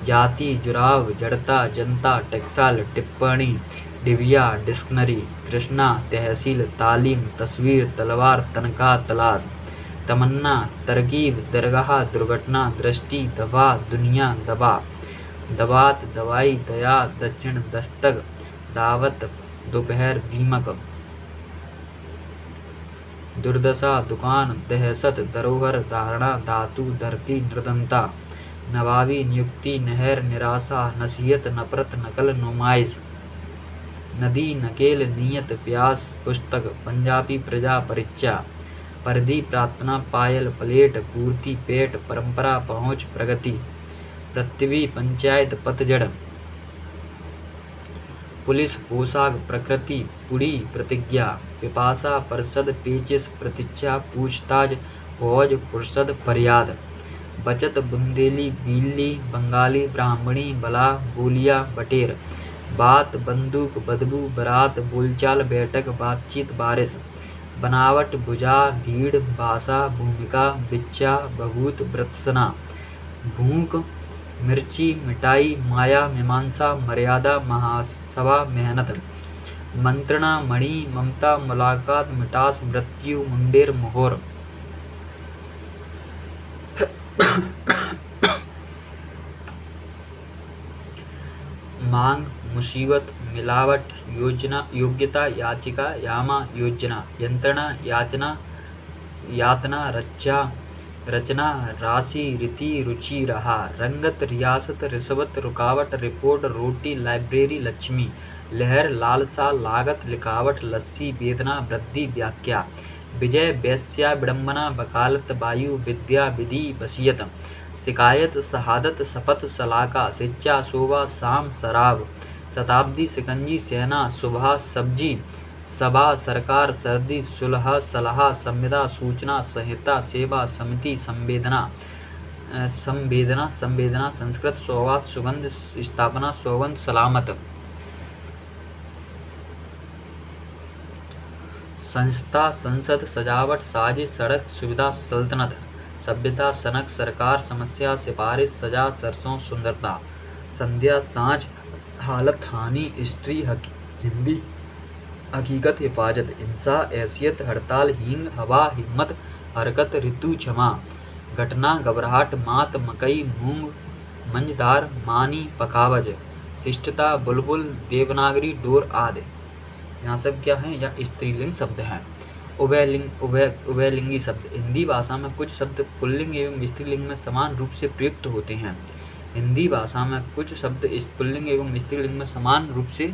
जाति, जुराव, जड़ता, जनता, टकसाल, टिप्पणी, डिबिया, डिक्शनरी। तृष्णा, तहसील, तालीम, तस्वीर, तलवार, तनख्वाह, तलाश। तमन्ना, तरकीब, दरगाह, दुर्घटना, दृष्टि, दफा, दुनिया, दबा। दबात, दवाई, दया, दक्षिण, दस्तक, दावत, दोपहर, दीमक। दुर्दशा, दुकान, दहशत, धरोहर, धारणा, धातु, धरती, निर्धनता। नवाबी, नियुक्ति, नहर, निराशा, नसीहत, नफरत, नकल, नुमाइश। नदी, नकेल, नियत, प्यास, पुस्तक। पंजाबी, प्रजा, परीक्षा। परिधि, प्रार्थना, पायल, प्लेट, पूर्ति, पेट, परंपरा, पहुँच, प्रगति। पृथ्वी, पंचायत, पतझड़। पुलिस, पोशाक, प्रकृति, पुड़ी, प्रतिज्ञा। पिपासा, परिषद, पेचिश, प्रतीक्षा, पूछताछ, फौज, फुर्सद, फरियाद। बचत, बुंदेली, बिल्ली, बंगाली, ब्राह्मणी, बला, बोलिया, बटेर। बात, बंदूक, बदबू, बारात, बोलचाल, बैठक, बातचीत, बारिश। बनावट, भुजा, भीड़, भाषा, भूमिका, बिच्छा, बहूत, वृत्सना। भूख, मिर्ची, मिठाई, माया, मीमांसा, मर्यादा, महासभा, मेहनत। मंत्रणा, मणि, ममता, मुलाकात, मिठास, मृत्यु, मुंडेर, मोहर। मांग, मुसीबत, मिलावट, योजना, योग्यता, याचिका, यामा, योजना। यंत्रणा, याचना, यातना, रचना, राशि, रीति, रुचि, रहा। रंगत, रियासत, रिश्वत, रुकावट, रिपोर्ट, रोटी, लाइब्रेरी, लक्ष्मी। लहर, लालसा, लागत, लिखावट, लस्सी, वेदना, वृद्धि, व्याख्या। विजय, वेश्या, विडंबना, वकालत, वायु, विद्या, विधि, वसीयत। शिकायत, शहादत, शपथ, सलाका। शिक्षा, शोभा, शाम, शराब। शताब्दी, शिकंजी, सेना, सुबह, सब्जी। सभा, सरकार, सर्दी, सुलह, सलाह, संविदा, सूचना, संहिता, सेवा, समिति, संवेदना, संस्कृत, सौगात, सुगंध, स्थापना, सौगंध, सलामत। संस्था, संसद, सजावट, साजिश, सड़क, सुविधा, सल्तनत। सभ्यता, सनक, सरकार, समस्या, सिफारिश, सजा, सरसों, सुंदरता। संध्या, सांझ, हालत, हानि, स्त्री, हिंदी, हकीकत, हिफाजत। हिंसा, हैसियत, हड़ताल, हींग, हवा, हिम्मत, हरकत, ऋतु, क्षमा। घटना, घबराहट, मात, मकई, मूंग, मंझधार, मानी, पखावज। शिष्टता, बुलबुल, देवनागरी, डोर आदि। यहाँ सब क्या है? यह स्त्रीलिंग शब्द हैं। उभयलिंगी शब्द। हिंदी भाषा में कुछ शब्द पुल्लिंग एवं स्त्रीलिंग में समान रूप से प्रयुक्त होते हैं। हिंदी भाषा में कुछ शब्द पुल्लिंग एवं स्त्रीलिंग में समान रूप से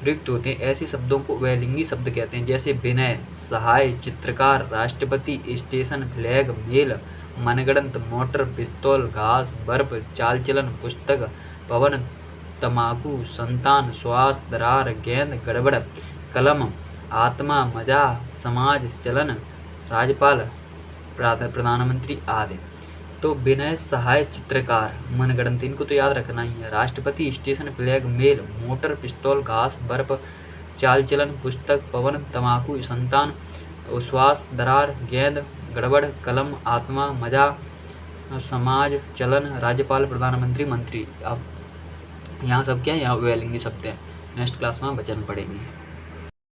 प्रयुक्त होते हैं। ऐसे शब्दों को उभयलिंगी शब्द कहते हैं, जैसे विनय, सहाय, चित्रकार, राष्ट्रपति, स्टेशन, फ्लैग, मेल, मनगढ़ंत, मोटर, पिस्तौल, घास, बर्फ, चाल चलन, पुस्तक, पवन, तमाकू, संतान, स्वास्थ्य, दरार, गेंद, गड़बड़, कलम, आत्मा, मजा, समाज, चलन, राज्यपाल, प्रधानमंत्री आदि। तो विनय, सहाय, चित्रकार, मनगढ़ंत, इनको तो याद रखना ही है। राष्ट्रपति, स्टेशन, फ्लैग, मेल, मोटर, पिस्तौल, घास, बर्फ, चाल चलन, पुस्तक, पवन, तमाकू, संतान, स्वास्थ्य, दरार, गेंद, गड़बड़, कलम, आत्मा, मजा, समाज, चलन, राज्यपाल, प्रधानमंत्री, मंत्री। अब यहाँ सब क्या है? यहाँ उभयलिंगी शब्द हैं। नेक्स्ट क्लास में वचन पढ़ेंगे।